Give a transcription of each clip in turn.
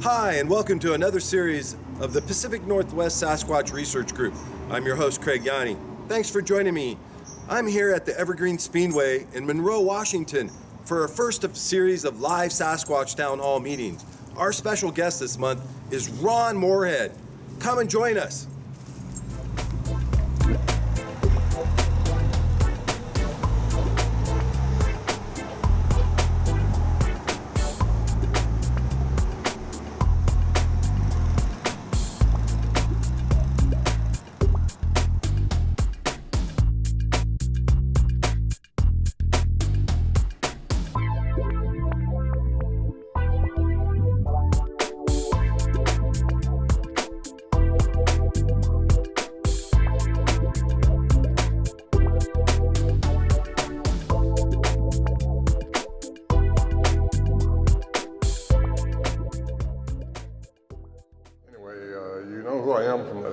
Hi, and welcome to another series of the Pacific Northwest Sasquatch Research Group. I'm your host, Craig Yahne. Thanks for joining me. I'm here at the Evergreen Speedway in Monroe, Washington for our first of series of live Sasquatch Town-hall meetings. Our special guest this month is Ron Morehead. Come and join us.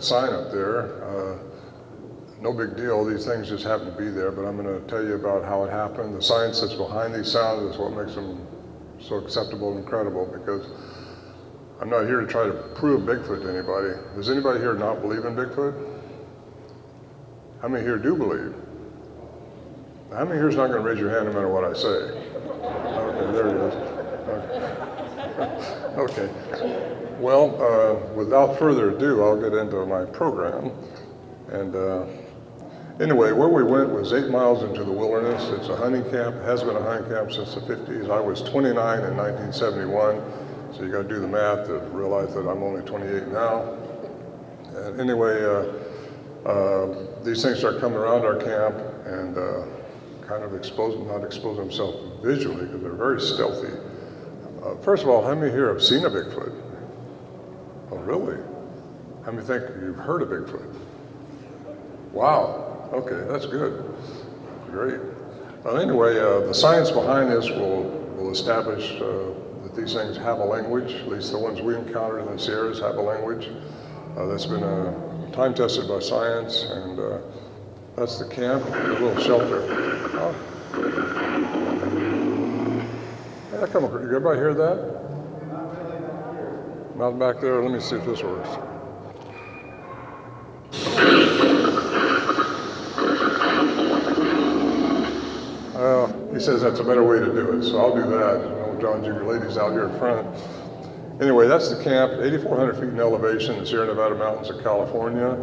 Sign up there. No big deal, these things just happen to be there, but I'm going to tell you about how it happened. The science that's behind these sounds is what makes them so acceptable and credible, because I'm not here to try to prove Bigfoot to anybody. Does anybody here not believe in Bigfoot? How many here do believe? How many here is not going to raise your hand no matter what I say? Okay, there it is. Okay. Well, without further ado, I'll get into my program. And anyway, where we went was 8 miles into the wilderness. It's a hunting camp. It has been a hunting camp since the 50s. I was 29 in 1971, so you got to do the math to realize that I'm only 28 now. And anyway, these things start coming around our camp and kind of not expose themselves visually because they're very stealthy. First of all, how many here have seen a Bigfoot? Oh, really? How many think you've heard of Bigfoot? Wow, okay, that's good. Great. Well, anyway, the science behind this will establish that these things have a language. At least the ones we encountered in the Sierras have a language. That's been time tested by science, and that's the camp, the little shelter. Oh. Yeah, come on, you everybody hear that? Not back there. Let me see if this works. He says that's a better way to do it, so I'll do that. You know, John Jr. Ladies out here in front. Anyway, that's the camp, 8,400 feet in elevation in the Sierra Nevada mountains of California.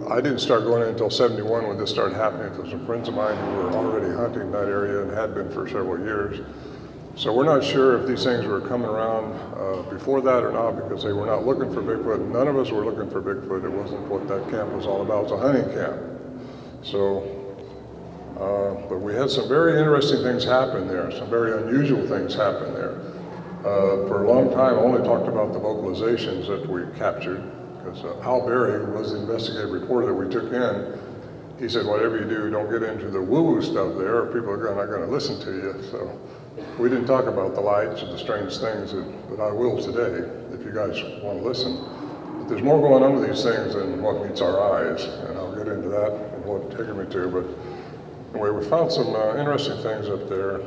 I didn't start going in until 71 when this started happening. There were some friends of mine who were already hunting that area and had been for several years. So we're not sure if these things were coming around before that or not, because they were not looking for Bigfoot. None of us were looking for Bigfoot. It wasn't what that camp was all about. It's a hunting camp. So, but we had some very interesting things happen there, some very unusual things happen there. For a long time, I only talked about the vocalizations that we captured, because Al Berry was the investigative reporter that we took in. He said, whatever you do, don't get into the woo-woo stuff there, or people are not going to listen to you. So we didn't talk about the lights or the strange things that I will today, if you guys want to listen. But there's more going on with these things than what meets our eyes, and I'll get into that and what it's taken me to. But anyway, we found some interesting things up there.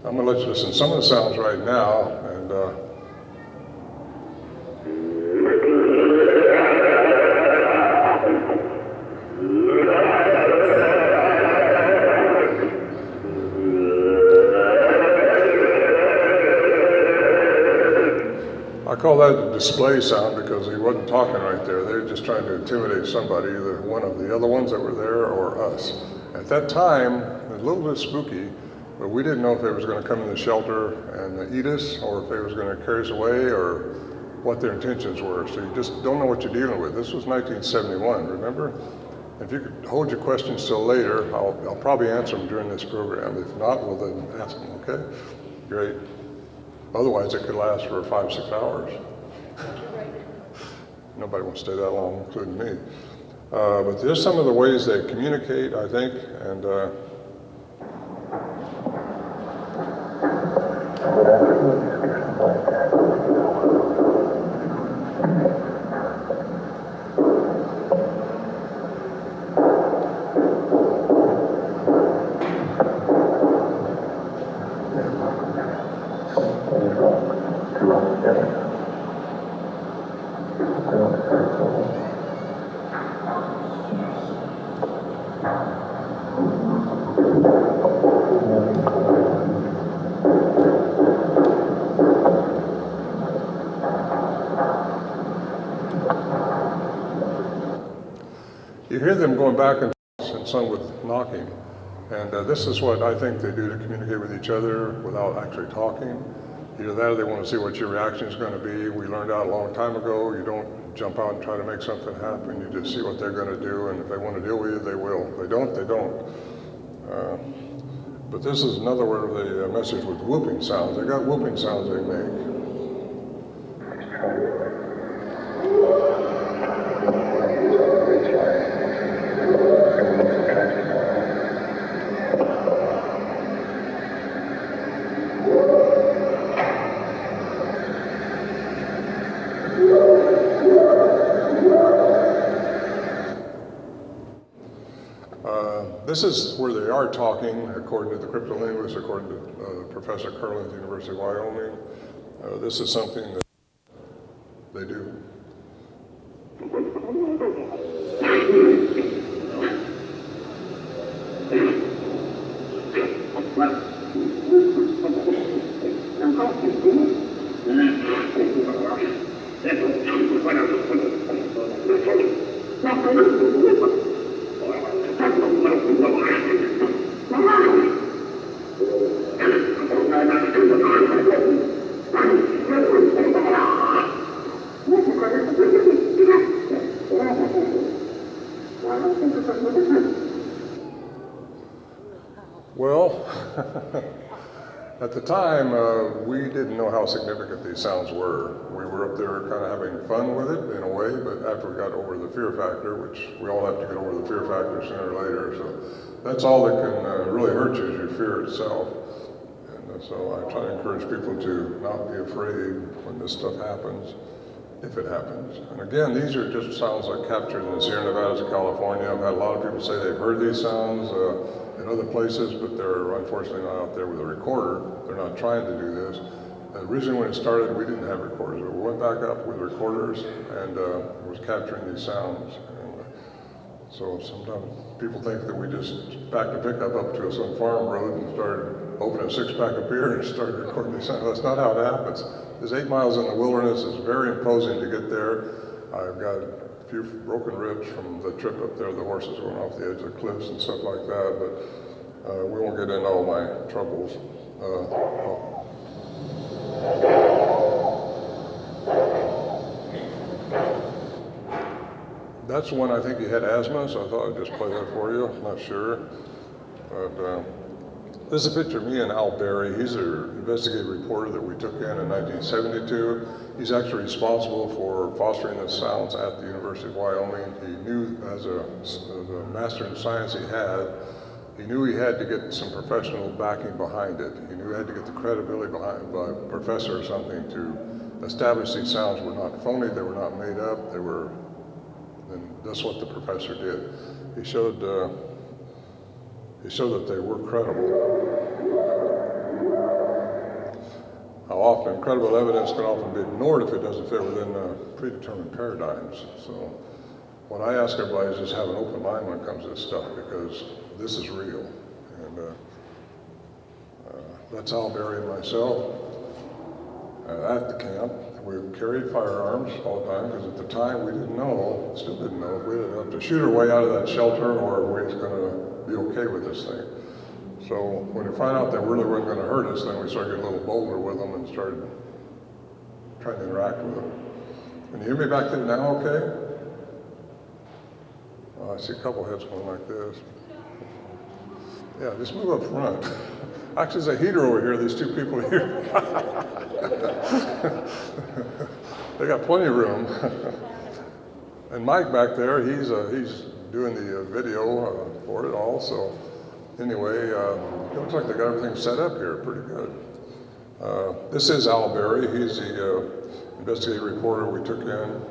I'm going to let you listen to some of the sounds right now, and I call that a display sound because he wasn't talking right there. They were just trying to intimidate somebody, either one of the other ones that were there or us. At that time, it was a little bit spooky, but we didn't know if it was going to come in the shelter and eat us, or if it was going to carry us away, or what their intentions were. So you just don't know what you're dealing with. This was 1971, remember? If you could hold your questions till later, I'll probably answer them during this program. If not, well then ask them, okay? Great. Otherwise, it could last for 5-6 hours. Nobody wants to stay that long, including me. But there's some of the ways they communicate, I think, and You hear them going back and forth, and some with knocking. And this is what I think they do to communicate with each other without actually talking. Either that or they want to see what your reaction is going to be. We learned out a long time ago, you don't jump out and try to make something happen. You just see what they're going to do, and if they want to deal with you, they will. If they don't, they don't. But this is another word of the message with whooping sounds. They got whooping sounds they make. This is where they are talking, according to the cryptolinguists, according to Professor Curlin at the University of Wyoming. This is something that they do. Well, at the time, we didn't know how significant these sounds were. We were up there kind of having fun with it in a way, but after we got over the fear factor, which we all have to get over the fear factor sooner or later, so that's all that can really hurt you is your fear itself. And so I try to encourage people to not be afraid when this stuff happens, if it happens. And again, these are just sounds like captured in the Sierra Nevadas of California. I've had a lot of people say they've heard these sounds in other places, but they're unfortunately not out there with a recorder. They're not trying to do this. Originally when it started, we didn't have recorders. We went back up with recorders and was capturing these sounds. And, so sometimes people think that we just backed a pickup up to some farm road and started opening a six-pack of beer and started recording these sounds. That's not how it happens. This 8 miles in the wilderness is very imposing to get there. I've got a few broken ribs from the trip up there, the horses going off the edge of the cliffs and stuff like that, but we won't get into all my troubles. That's when I think he had asthma, so I thought I'd just play that for you. I'm not sure. But this is a picture of me and Al Berry. He's an investigative reporter that we took in 1972. He's actually responsible for fostering the sounds at the University of Wyoming. He knew as a master in science he knew he had to get some professional backing behind it. He knew he had to get the credibility behind by a professor or something to establish these sounds were not phony, they were not made up, they were, and that's what the professor did. He showed that they were credible. How often credible evidence can often be ignored if it doesn't fit within predetermined paradigms. So what I ask everybody is just have an open mind when it comes to this stuff, because this is real. And that's Al Berry and myself at the camp. We carried firearms all the time because at the time we didn't know, still didn't know, if we would have to shoot our way out of that shelter or if we was going to be okay with this thing. So when we found out they really weren't going to hurt us, then we started getting a little bolder with them and started trying to interact with them. Can you hear me back there now okay? I see a couple heads going like this. Yeah, just move up front. Actually, there's a heater over here, these two people here. They got plenty of room. And Mike back there, he's doing the video for it all. So anyway, it looks like they got everything set up here pretty good. This is Al Berry. He's the investigative reporter we took in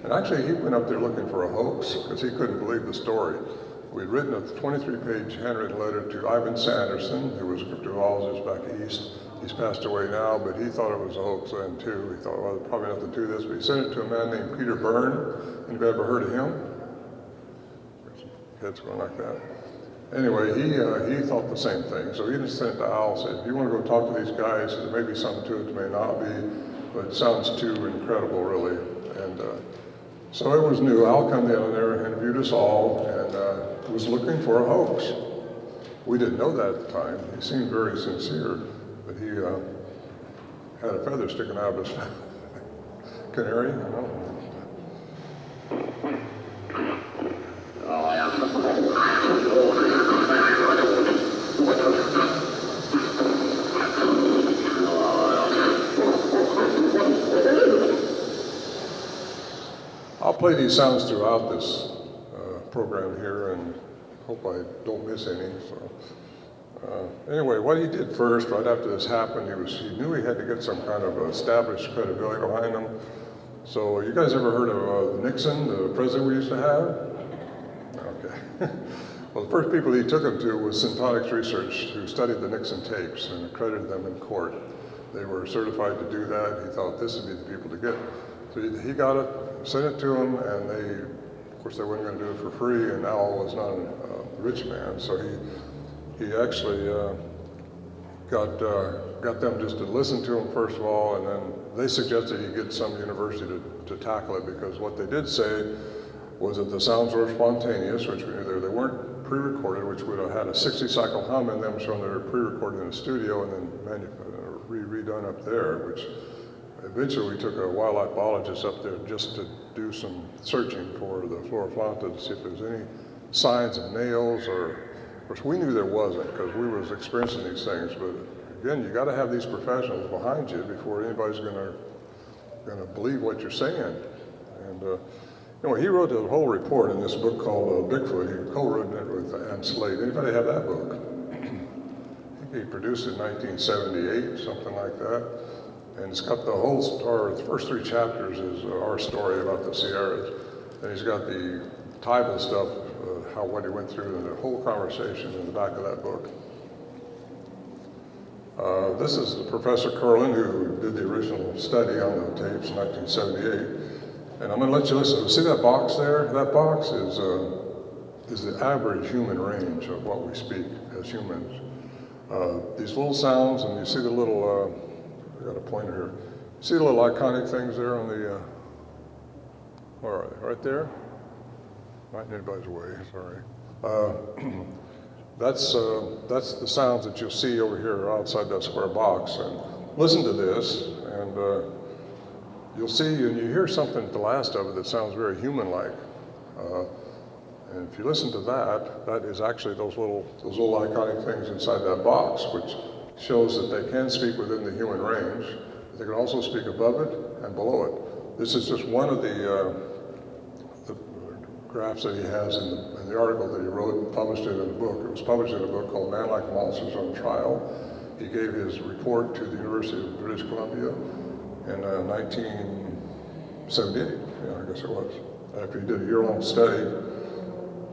and actually he went up there looking for a hoax because he couldn't believe the story. We'd written a 23-page handwritten letter to Ivan Sanderson, who was a cryptozoologist back east, He's passed away now, but he thought it was a hoax then too. He thought, well, there's probably nothing to this, but he sent it to a man named P.N.W.S.R.G. Anybody ever heard of him? Heads going like that. Anyway, he thought the same thing. So he just sent it to Al, said, if you want to go talk to these guys, there may be something to it, there may not be, but it sounds too incredible, really. And so it was new. Al came down there, interviewed us all, and was looking for a hoax. We didn't know that at the time. He seemed very sincere, but he had a feather sticking out of his canary, I don't know. I'll play these sounds throughout this program here and hope I don't miss any. So, anyway, what he did first, right after this happened, he knew he had to get some kind of established credibility behind him. So, you guys ever heard of Nixon, the president we used to have? Okay. Well, the first people he took him to was Synthetics Research, who studied the Nixon tapes and accredited them in court. They were certified to do that. He thought this would be the people to get. So he got it, sent it to him, and they, of course, they weren't going to do it for free, and Al was not a rich man, so he actually got them just to listen to him first of all, and then they suggested he get some university to tackle it, because what they did say was that the sounds were spontaneous, which we knew they weren't pre-recorded, which would have had a 60-cycle hum in them showing they were pre-recorded in a studio and then redone up there, which eventually we took a wildlife biologist up there just to do some searching for the flora flaunta to see if there's any signs of nails, or, of course we knew there wasn't because we was experiencing these things, but again, you got to have these professionals behind you before anybody's going to believe what you're saying. And anyway, he wrote a whole report in this book called Bigfoot. He co-wrote it with Ann Slade. Anybody have that book? I think he produced it in 1978, something like that. And it's got the whole story. The first 3 chapters is our story about the Sierras. And he's got the tribal stuff, what he went through, and the whole conversation in the back of that book. This is Professor Curlin, who did the original study on the tapes in 1978. And I'm going to let you listen. See that box there? That box is the average human range of what we speak as humans. These little sounds, and you see the little, I got a pointer here. See the little iconic things there on the, all right, right there? Not in anybody's way, sorry. That's the sounds that you'll see over here outside that square box. And listen to this, and you'll see, and you hear something at the last of it that sounds very human-like. And if you listen to that, that is actually those little iconic things inside that box, which shows that they can speak within the human range. They can also speak above it and below it. This is just one of the graphs that he has in the article that he wrote and published it in a book. It was published in a book called Man Like Monsters on Trial. He gave his report to the University of British Columbia in 1978, yeah, I guess it was, after he did a year-long study.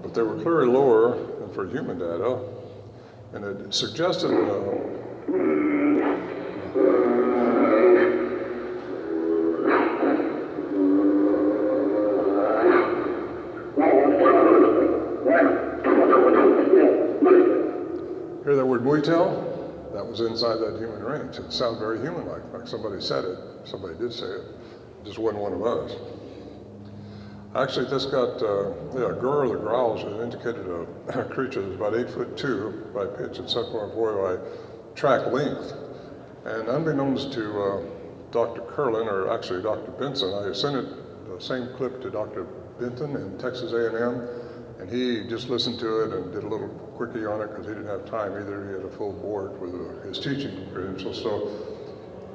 But they were clearly lower than for human data, and it suggested hear that word muitel? That was inside that human range. It sounded very human-like, like somebody said it. Somebody did say it. It just wasn't one of us. Actually, this got, Gur, the growls, it indicated a creature that's about 8'2" by pitch and 7.4 by track length. And unbeknownst to Dr. Curlin, or actually Dr. Benson, I sent it, the same clip to Dr. Benton in Texas A&M, and he just listened to it and did a little quickie on it because he didn't have time either. He had a full board with his teaching credentials. So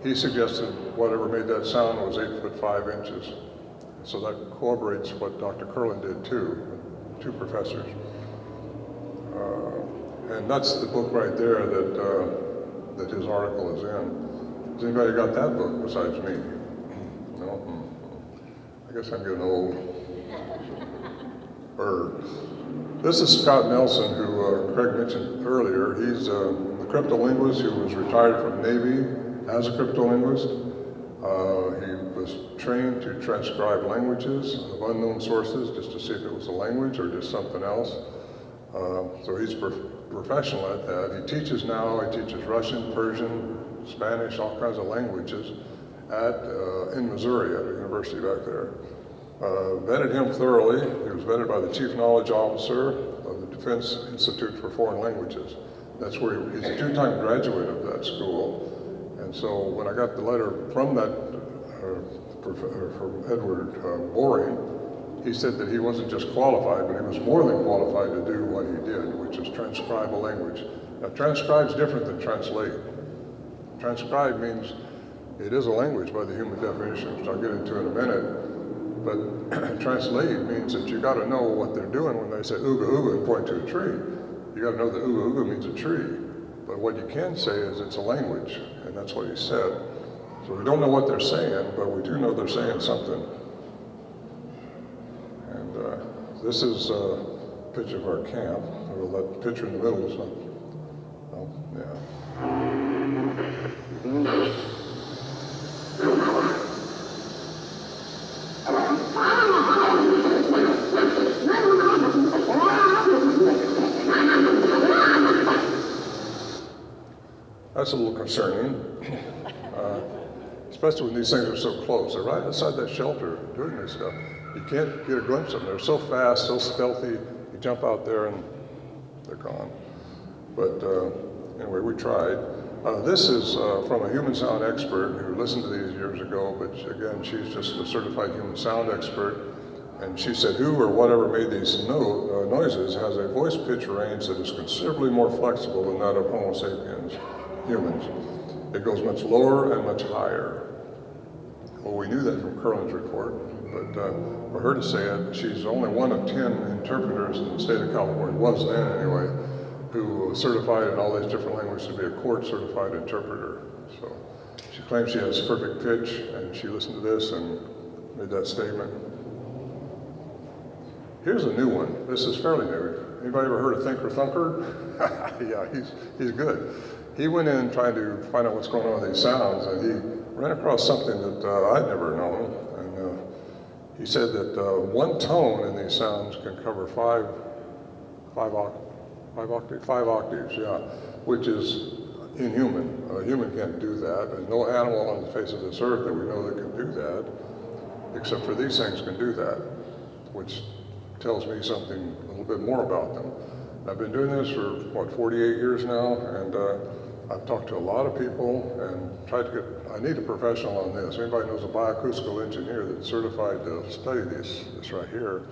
he suggested whatever made that sound was 8'5". So that corroborates what Dr. Curlin did too, 2 professors. And that's the book right there that his article is in. Has anybody got that book besides me? No? I guess I'm getting old. This is Scott Nelson, who Craig mentioned earlier. He's in the cryptolinguist who was retired from Navy as a cryptolinguist. He was trained to transcribe languages of unknown sources just to see if it was a language or just something else. So he's professional at that. He teaches now, he teaches Russian, Persian, Spanish, all kinds of languages in Missouri at a university back there. Vetted him thoroughly. He was vetted by the Chief Knowledge Officer of the Defense Institute for Foreign Languages. That's where he's a two-time graduate of that school. And so when I got the letter from that, from Edward Boring, he said that he wasn't just qualified, but he was more than qualified to do what he did, which is transcribe a language. Now, transcribe's different than translate. Transcribe means it is a language by the human definition, which I'll get into in a minute. But translate means that you got to know what they're doing when they say ooga ooga and point to a tree. You got to know that ooga ooga means a tree. But what you can say is it's a language, and that's what he said. So we don't know what they're saying, but we do know they're saying something. And this is a picture of our camp. Well, that picture in the middle is not. Oh, yeah. That's a little concerning, especially when these things are so close. They're right inside that shelter doing this stuff. You can't get a glimpse of them. They're so fast, so stealthy. You jump out there and they're gone. But anyway, we tried. This is from a human sound expert who listened to these years ago, but again, she's just a certified human sound expert. And she said, who or whatever made these noises has a voice pitch range that is considerably more flexible than that of Homo sapiens, humans. It goes much lower and much higher. Well, we knew that from Curlin's report, but for her to say it, she's only one of 10 interpreters in the state of California, was then anyway, who was certified in all these different languages to be a court-certified interpreter. So she claims she has perfect pitch, and she listened to this and made that statement. Here's a new one. This is fairly new. Anybody ever heard of Thinker Thunker? Yeah, he's good. He went in trying to find out what's going on with these sounds, and he ran across something that I'd never known. And he said that one tone in these sounds can cover five octaves, yeah, which is inhuman. A human can't do that. There's no animal on the face of this earth that we know that can do that, except for these things can do that, which tells me something a little bit more about them. I've been doing this for, 48 years now, and I've talked to a lot of people and tried to I need a professional on this. Anybody knows a bioacoustical engineer that's certified to study this right here,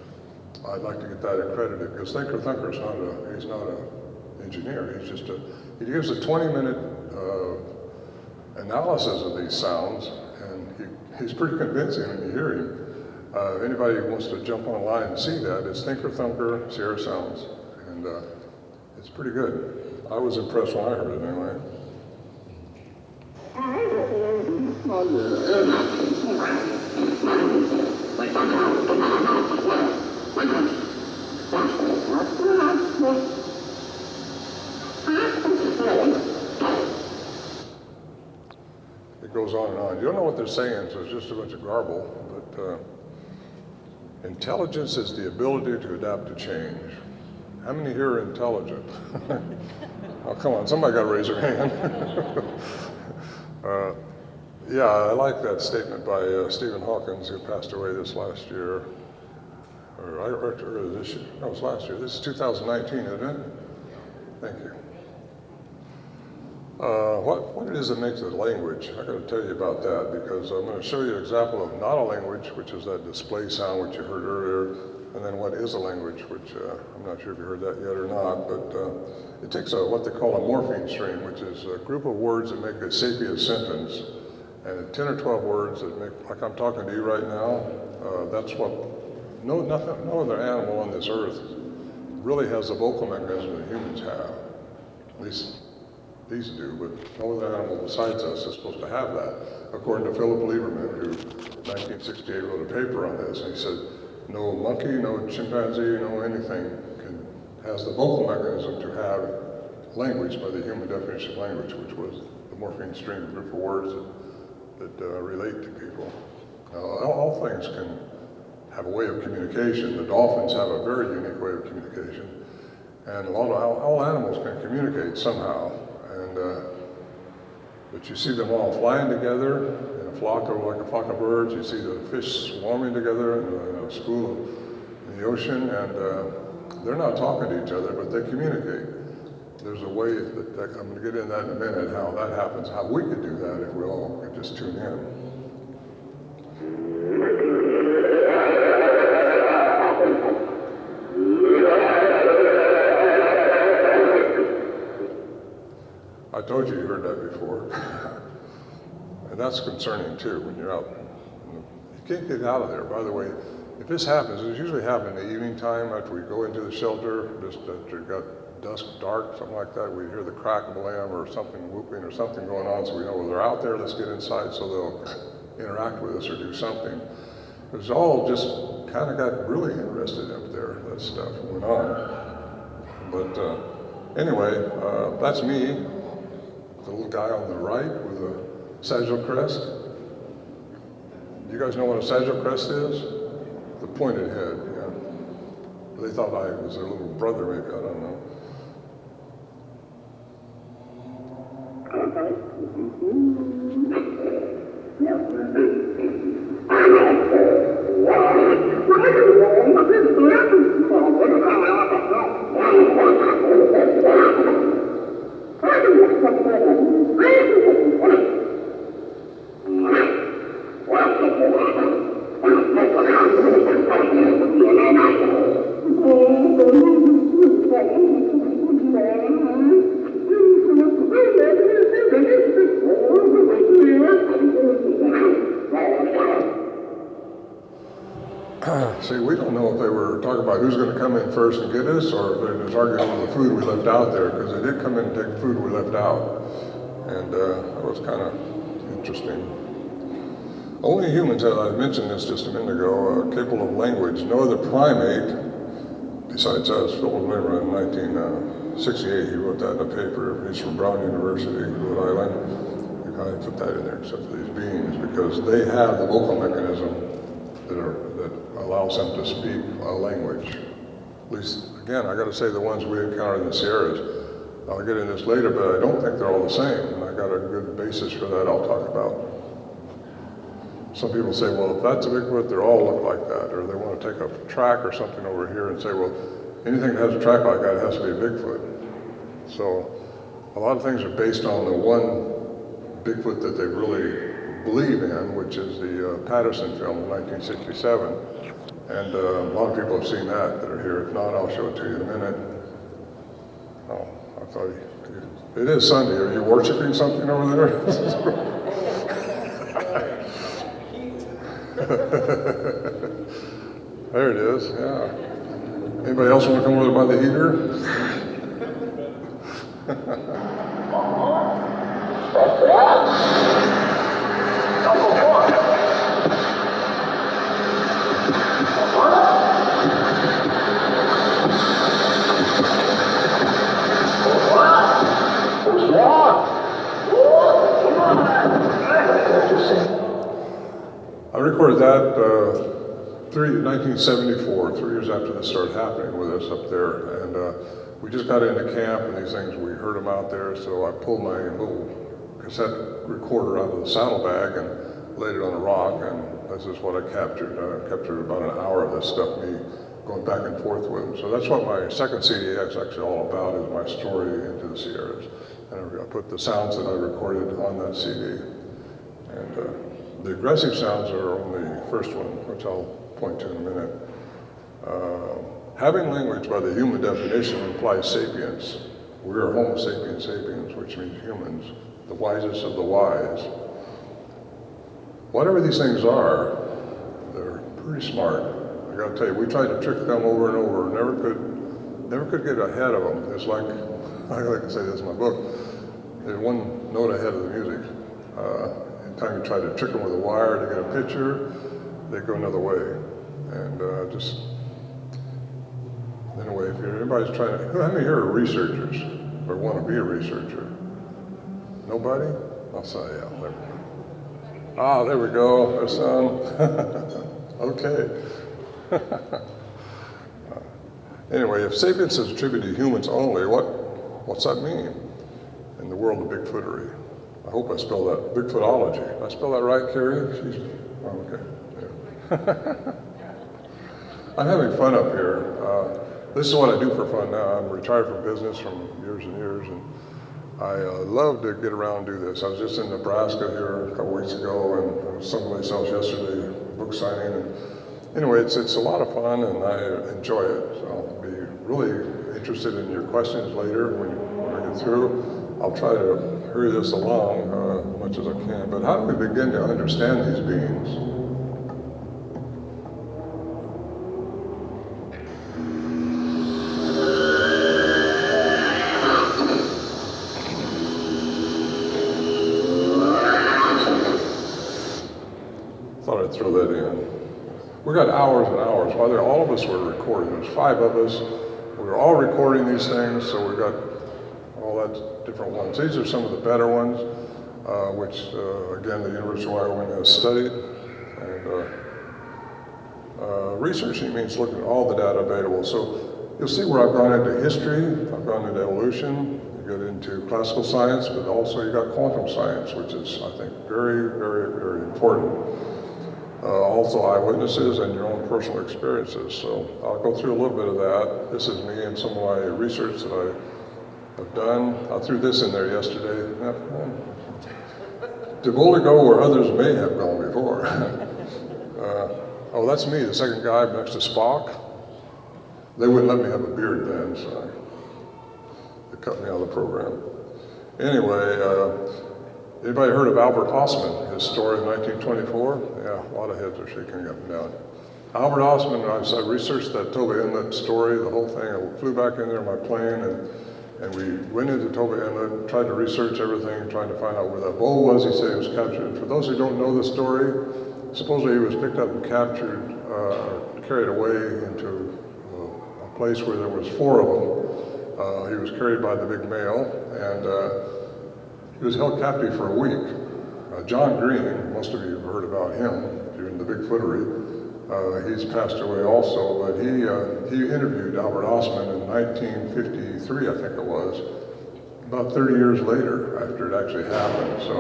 I'd like to get that accredited, because Thinker Thunker's he's not an engineer, he gives a 20-minute analysis of these sounds, and he's pretty convincing when you hear him. Anybody who wants to jump online and see that, it's Thinker Thunker Sierra Sounds, and it's pretty good. I was impressed when I heard it anyway. It goes on and on. You don't know what they're saying, so it's just a bunch of garble, but intelligence is the ability to adapt to change. How many here are intelligent? Oh, come on, somebody got to raise their hand. Yeah, I like that statement by Stephen Hawkins, who passed away this last year. Or this year. No, it was last year. This is 2019, isn't it? Thank you. What it is that makes it language, I got to tell you about that, because I'm going to show you an example of not a language, which is that display sound which you heard earlier, and then what is a language, which I'm not sure if you heard that yet or not, but it takes what they call a morpheme stream, which is a group of words that make a sapient sentence, and 10 or 12 words that make, like I'm talking to you right now, that's what, no other animal on this earth really has the vocal mechanism that humans have. At least these do, but no other animal besides us is supposed to have that. According to Philip Lieberman, who in 1968 wrote a paper on this, and he said, no monkey, no chimpanzee, no anything has the vocal mechanism to have language by the human definition of language, which was the morpheme string, a group of words that relate to people. All things can have a way of communication. The dolphins have a very unique way of communication, and all animals can communicate somehow. But you see them all flying together in a flock of birds. You see the fish swarming together in a school in the ocean, and they're not talking to each other, but they communicate. There's a way that I'm going to get into that in a minute, how that happens, how we could do that if we all could just tune in. I told you heard that before. And that's concerning too when you're out. You can't get out of there. By the way, if this happens, it usually happens in the evening time after we go into the shelter, just after it got dusk, dark, something like that. We hear the crack of a lamb or something whooping or something going on, so we know, well, they're out there, let's get inside so they'll interact with us or do something. It was all just kind of got really interested up there, that stuff went on. But anyway, that's me. The little guy on the right with a sagittal crest. You guys know what a sagittal crest is? The pointed head, yeah. They thought I was their little brother, maybe, I don't know. See, we don't know if they were talking about who's going to come in first and get us, or if they're just arguing over the food we left out there, because they did come in and take the food we left out. And that was kind of interesting. Only humans, as I mentioned this just a minute ago, are capable of language. No other primate, besides us, Philip Limmer in 1968, he wrote that in a paper. He's from Brown University, Rhode Island. The guy put that in there, except for these beings, because they have the vocal mechanism that allows them to speak a language. At least, again, I got to say the ones we encountered in the Sierras. I'll get into this later, but I don't think they're all the same, and I got a good basis for that I'll talk about. Some people say, well, if that's a Bigfoot, they all look like that, or they want to take a track or something over here and say, well, anything that has a track like that has to be a Bigfoot. So a lot of things are based on the one Bigfoot that they really believe in, which is the Patterson film in 1967. And a lot of people have seen that are here. If not, I'll show it to you in a minute. Oh, I thought it is Sunday. Are you worshiping something over there? There it is, yeah. Anybody else want to come over by the heater? I recorded that 1974, 3 years after this started happening with us up there, and we just got into camp and these things, we heard them out there, so I pulled my little cassette recorder out of the saddlebag and laid it on a rock, and this is what I captured. I captured about an hour of this stuff, me going back and forth with them. So that's what my second CD is actually all about, is my story into the Sierras. And I put the sounds that I recorded on that CD. And the aggressive sounds are on the first one, which I'll point to in a minute. Having language by the human definition implies sapience. We are Homo sapiens sapiens, which means humans, the wisest of the wise. Whatever these things are, they're pretty smart. I gotta tell you, we tried to trick them over and over, never could get ahead of them. It's like, I like to say this in my book, they're one note ahead of the music. Anytime you try to trick them with a wire to get a picture, they go another way. And anyway, if anybody's trying to, how many here are researchers? or want to be a researcher? Nobody? I'll say, yeah, there we go. Ah, there we go, there's some. Okay. Anyway, if sapience is attributed to humans only, what's that mean in the world of Bigfootery? I hope I spelled that, Bigfootology. Did I spell that right, Carrie? Okay. Yeah. I'm having fun up here. This is what I do for fun now. I'm retired from business from years and years, and I love to get around and do this. I was just in Nebraska here a couple weeks ago, and I was someplace else yesterday, book signing. And anyway, it's a lot of fun, and I enjoy it. So I'll be really interested in your questions later when I get through. I'll try to hurry this along as much as I can. But how do we begin to understand these beings? Thought I'd throw that in. We got hours and hours. By the way, all of us were recording. There's 5 of us. We were all recording these things, so we got all that different ones. These are some of the better ones, which again, the University of Wyoming has studied. And researching means looking at all the data available. So you'll see where I've gone into history, I've gone into evolution, you get into classical science, but also you got quantum science, which is, I think, very, very, very important. Also eyewitnesses and your own personal experiences. So I'll go through a little bit of that. This is me and some of my research that I have done. I threw this in there yesterday. To boldly go where others may have gone before. Oh, that's me, the second guy next to Spock. They wouldn't let me have a beard then, so they cut me out of the program. Anyway, anybody heard of Albert Ostman, his story in 1924? Yeah, a lot of heads are shaking up and down. Albert Ostman, I researched that Toba Inlet story, the whole thing. I flew back in there in my plane, and we went into Toba Inlet, tried to research everything, trying to find out where that bull was. He said he was captured. And for those who don't know the story, supposedly he was picked up and captured, carried away into a place where there was 4 of them. He was carried by the big male, and he was held captive for a week. John Green, most of you have heard about him if you're in the Bigfootery. He's passed away also, but he interviewed Albert Ostman in 1953, I think it was, about 30 years later after it actually happened. So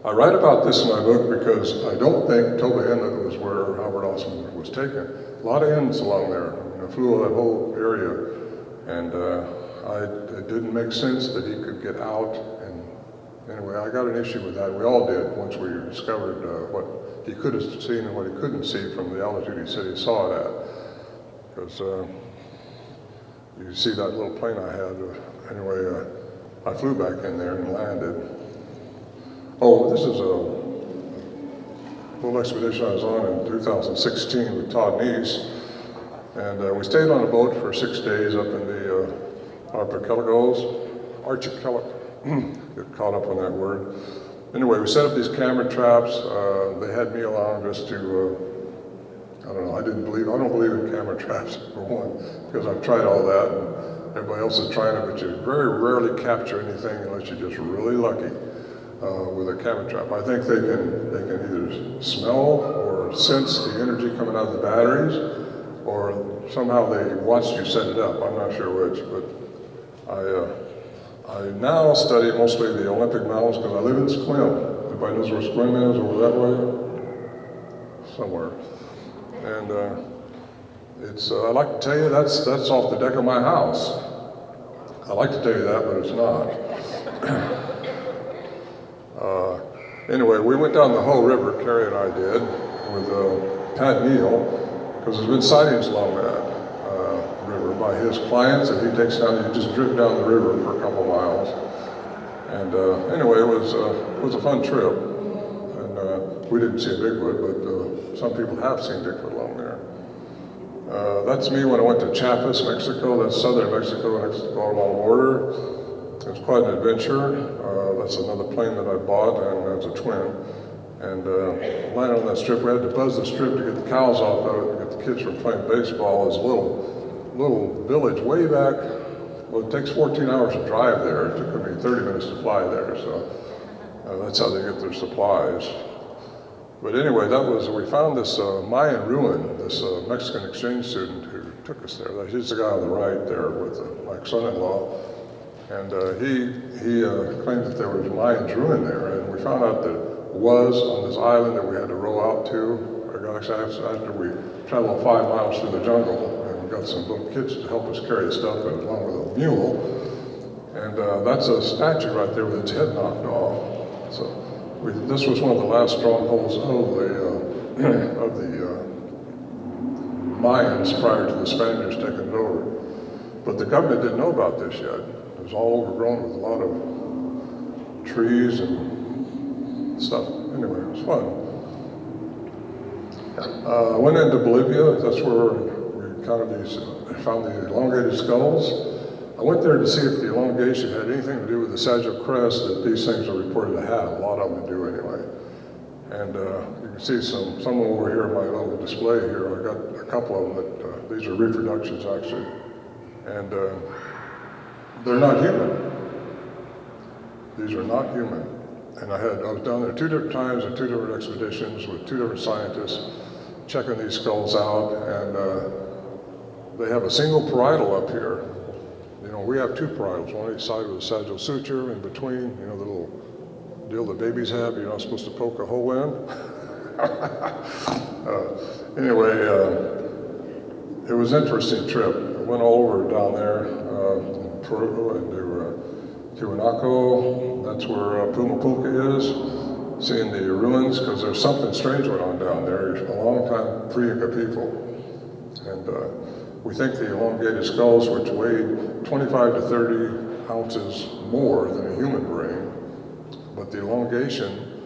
I write about this in my book because I don't think Toba Inlet was where Albert Ostman was taken. A lot of inns along there. I flew over that whole area, and it didn't make sense that he could get out. And anyway, I got an issue with that. We all did once we discovered what he could have seen and what he couldn't see from the altitude he said he saw it at. Because you see that little plane I had. Anyway, I flew back in there and landed. Oh, this is a little expedition I was on in 2016 with Todd Neese. And we stayed on a boat for 6 days up in the archipelagos. Get caught up on that word. Anyway, we set up these camera traps. They had me along just to, I don't know, I don't believe in camera traps, for one, because I've tried all that, and everybody else is trying it, but you very rarely capture anything unless you're just really lucky with a camera trap. I think they can either smell or sense the energy coming out of the batteries, or somehow they watched you set it up. I'm not sure which, but I now study mostly the Olympic Mountains because I live in Sequim. Everybody knows where Sequim is, over that way? Somewhere. And it's, I like to tell you, that's off the deck of my house. I like to tell you that, but it's not. Anyway, we went down the Hoh River, Carrie and I did, with Pat Neal, because there's been sightings along that river by his clients that he takes down. You just drift down the river for a couple miles. And anyway, it was a fun trip. And we didn't see a Bigfoot, but some people have seen Bigfoot along there. That's me when I went to Chiapas, Mexico. That's southern Mexico, next to the Guatemala border. It was quite an adventure. That's another plane that I bought, and it's a twin. And landed on that strip. We had to buzz the strip to get the cows off of it, to get the kids from playing baseball. There's a little village way back Well, it takes 14 hours to drive there. It took me 30 minutes to fly there, so that's how they get their supplies. But anyway, we found this Mayan ruin, this Mexican exchange student who took us there. He's the guy on the right there with my son-in-law. And he claimed that there was a Mayan ruin there. And we found out that it was on this island that we had to row out to. After we traveled 5 miles through the jungle, and we got some little kids to help us carry the stuff along with a mule. And that's a statue right there with its head knocked off. So this was one of the last strongholds of the Mayans prior to the Spaniards taking it over. But the government didn't know about this yet. It was all overgrown with a lot of trees and stuff. Anyway, it was fun. I went into Bolivia. That's where we found the elongated skulls. I went there to see if the elongation had anything to do with the sagittal crest that these things are reported to have. A lot of them do anyway. And you can see some over here in my little display here. I got a couple of them that these are reproductions actually. And they're not human. These are not human. And I was down there 2 different times on 2 different expeditions with 2 different scientists checking these skulls out, and they have a single parietal up here. You know, we have 2 parietals, one on each side with a sagittal suture in between, you know, the little deal that babies have, you're not supposed to poke a hole in. Anyway, it was an interesting trip. I went all over down there, in Peru and to Tiwanaku. That's where Pumapulca is. Seeing the ruins, because there's something strange going on down there. A long time pre-Inca people. And we think the elongated skulls, which weighed 25 to 30 ounces more than a human brain, but the elongation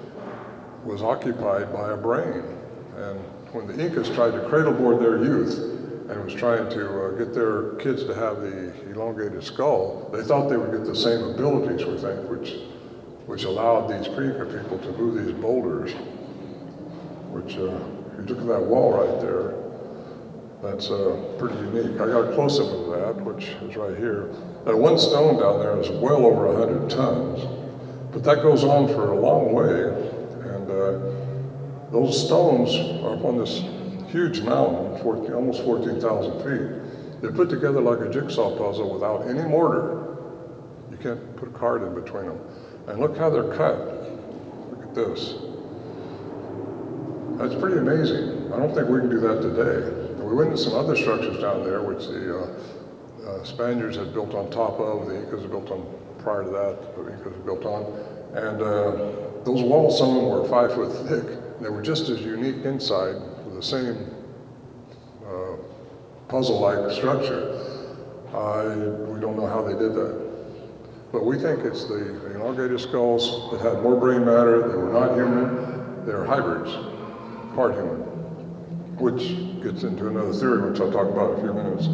was occupied by a brain. And when the Incas tried to cradle board their youth and was trying to get their kids to have the elongated skull, they thought they would get the same abilities, we think, which allowed these pre-Inca people to move these boulders, which, if you look at that wall right there, that's pretty unique. I got a close-up of that, which is right here. That one stone down there is well over 100 tons, but that goes on for a long way, and those stones are up on this huge mountain, almost 14,000 feet. They're put together like a jigsaw puzzle without any mortar. You can't put a card in between them. And look how they're cut. Look at this. That's pretty amazing. I don't think we can do that today. We went into some other structures down there, which the Spaniards had built on top of, the Incas had built on prior to that, the Incas had built on. And those walls, some of them were 5 foot thick. They were just as unique inside with the same puzzle-like structure. We don't know how they did that. But we think it's the elongated skulls that had more brain matter. They were not human. They were hybrids, part human, which gets into another theory, which I'll talk about in a few minutes.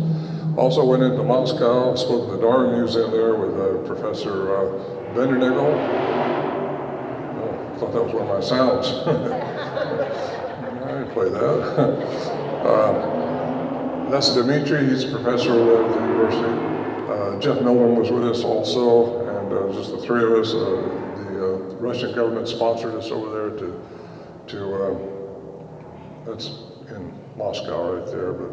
Also went into Moscow, spoke at the Darwin Museum there with Professor Vendernagel. Oh, I thought that was one of my sounds. I didn't play that. That's Dmitri, he's a professor at the university. Jeff Milner was with us also, and just the 3 of us. The Russian government sponsored us over there that's in Moscow right there. But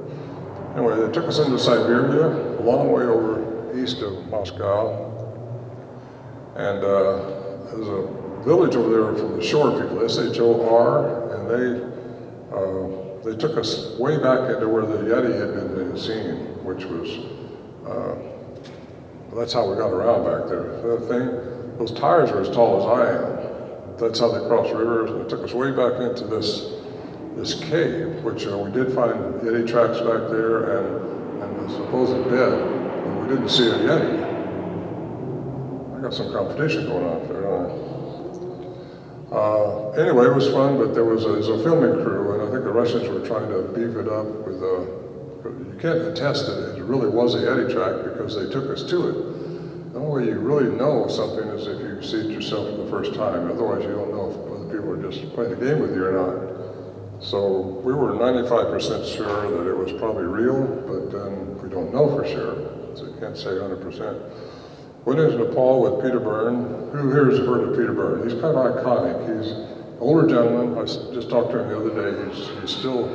anyway, they took us into Siberia, a long way over east of Moscow. And there's a village over there from the shore people, S-H-O-R, and they took us way back into where the Yeti had been seen, which was, that's how we got around back there. That thing, those tires are as tall as I am. That's how they crossed rivers, and it took us way back into this cave, which we did find Yeti tracks back there and the supposed bed, and we didn't see a Yeti. I got some competition going on there, don't I? Anyway, it was fun, but there was a filming crew, and I think the Russians were trying to beef it up with you can't attest that it really was a Yeti track because they took us to it. The only way you really know something is if you see it yourself for the first time. Otherwise, you don't know if other people are just playing the game with you or not. So we were 95% sure that it was probably real, but then we don't know for sure. so you can't say 100%. Went into Nepal with Peter Byrne. Who here has heard of Peter Byrne? He's kind of iconic. He's an older gentleman. I just talked to him the other day. He's still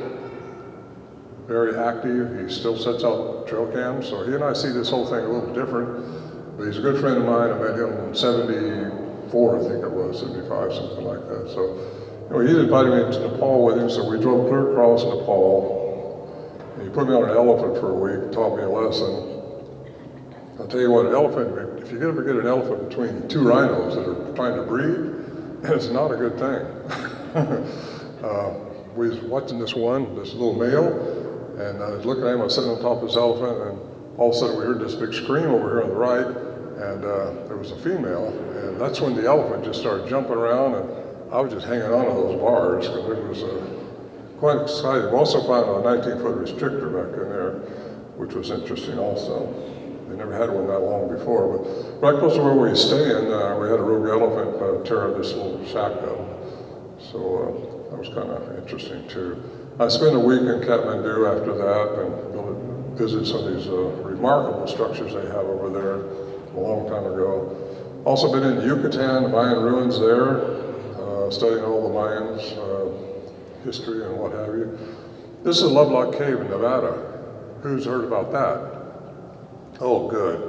very active. He still sets out trail cams. So he and I see this whole thing a little different. But he's a good friend of mine. I met him in 74, I think it was, 75, something like that. So he invited me to Nepal with him. So we drove clear across Nepal. And he put me on an elephant for a week, taught me a lesson. I'll tell you what, an elephant, if you ever get an elephant between two rhinos that are trying to breed, it's not a good thing. We was watching this little male, and I was looking at him, I was sitting on top of this elephant, and all of a sudden we heard this big scream over here on the right, and there was a female, and that's when the elephant just started jumping around, and I was just hanging on to those bars, because it was quite exciting. We also found a 19-foot restrictor back in there, which was interesting also. They never had one that long before, but right close to where we were staying, we had a rogue elephant tear this little shack up. So that was kind of interesting too. I spent a week in Kathmandu after that and visited some of these remarkable structures they have over there a long time ago. Also been in Yucatan, the Mayan ruins there, studying all the Mayans, history and what have you. This is a Lovelock Cave in Nevada. Who's heard about that? Oh, good.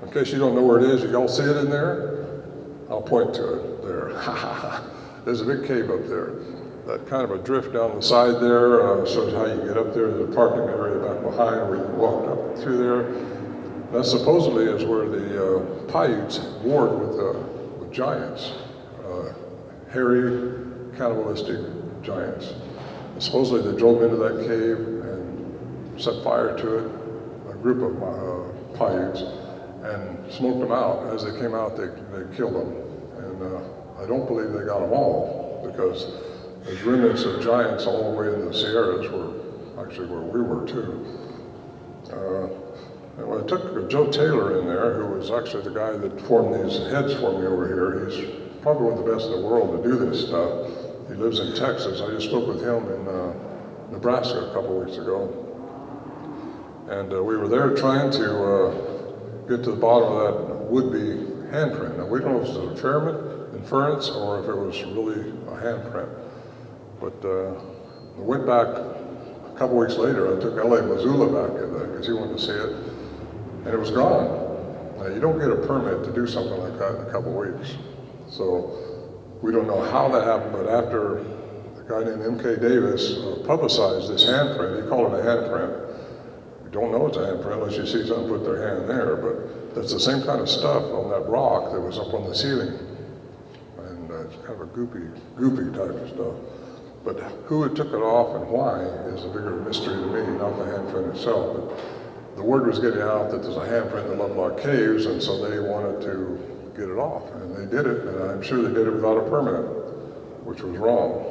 In case you don't know where it is, you all see it in there? I'll point to it there. There's a big cave up there. That kind of a drift down the side there shows how you get up there. There's a parking area back behind where you can walk up through there. That supposedly is where the Paiutes warred with giants, hairy, cannibalistic giants. And supposedly they drove into that cave and set fire to it. A group of Paiutes, and smoked them out. As they came out, they killed them. And I don't believe they got them all, because there's remnants of giants all the way in the Sierras, where we were too. And I took Joe Taylor in there, who was actually the guy that formed these heads for me over here. He's probably one of the best in the world to do this stuff. He lives in Texas. I just spoke with him in Nebraska a couple weeks ago. And we were there trying to get to the bottom of that would-be handprint. Now, we don't know if it was an inference or if it was really a handprint. But I went back a couple weeks later. I took L.A. Missoula back in there because he wanted to see it, and it was gone. Now, you don't get a permit to do something like that in a couple weeks. So we don't know how that happened, but after a guy named M.K. Davis publicized this handprint, he called it a handprint. Don't know it's a handprint unless you see someone put their hand there, but that's the same kind of stuff on that rock that was up on the ceiling. And it's kind of a goopy type of stuff. But who took it off and why is a bigger mystery to me, not the handprint itself. But the word was getting out that there's a handprint in the Lovelock Caves, and so they wanted to get it off. And they did it, and I'm sure they did it without a permit, which was wrong.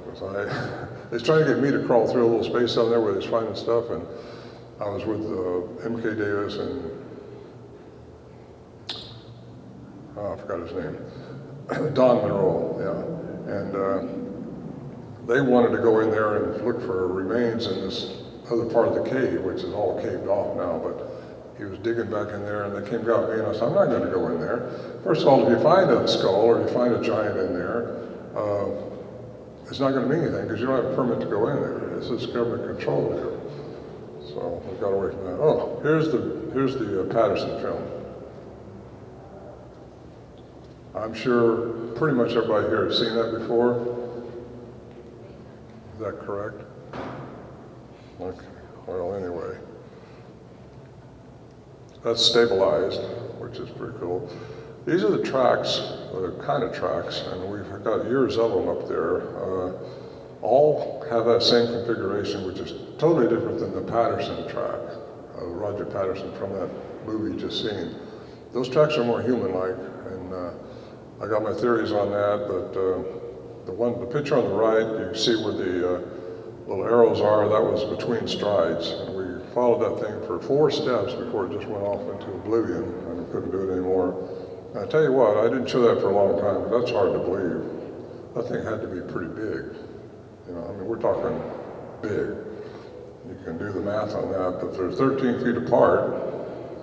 Because they was trying to get me to crawl through a little space down there where they was finding stuff, and I was with M.K. Davis and, I forgot his name, Don Monroe, yeah. And they wanted to go in there and look for remains in this other part of the cave, which is all caved off now, but he was digging back in there, and they came got me, and I said, I'm not going to go in there. First of all, if you find a skull or you find a giant in there, it's not going to mean anything because you don't have a permit to go in there. This is government control there. So we got away from that. Oh, here's the Patterson film. I'm sure pretty much everybody here has seen that before. Is that correct? Okay. Well, anyway. That's stabilized, which is pretty cool. These are the tracks, the kind of tracks, and we've got years of them up there. All have that same configuration, which is totally different than the Patterson track, Roger Patterson from that movie you just seen. Those tracks are more human-like, and I got my theories on that, but the picture on the right, you can see where the little arrows are, that was between strides, and we followed that thing for 4 steps before it just went off into oblivion, and we couldn't do it anymore. And I tell you what, I didn't show that for a long time, but that's hard to believe. That thing had to be pretty big. You know, I mean, we're talking big. You can do the math on that, but they're 13 feet apart,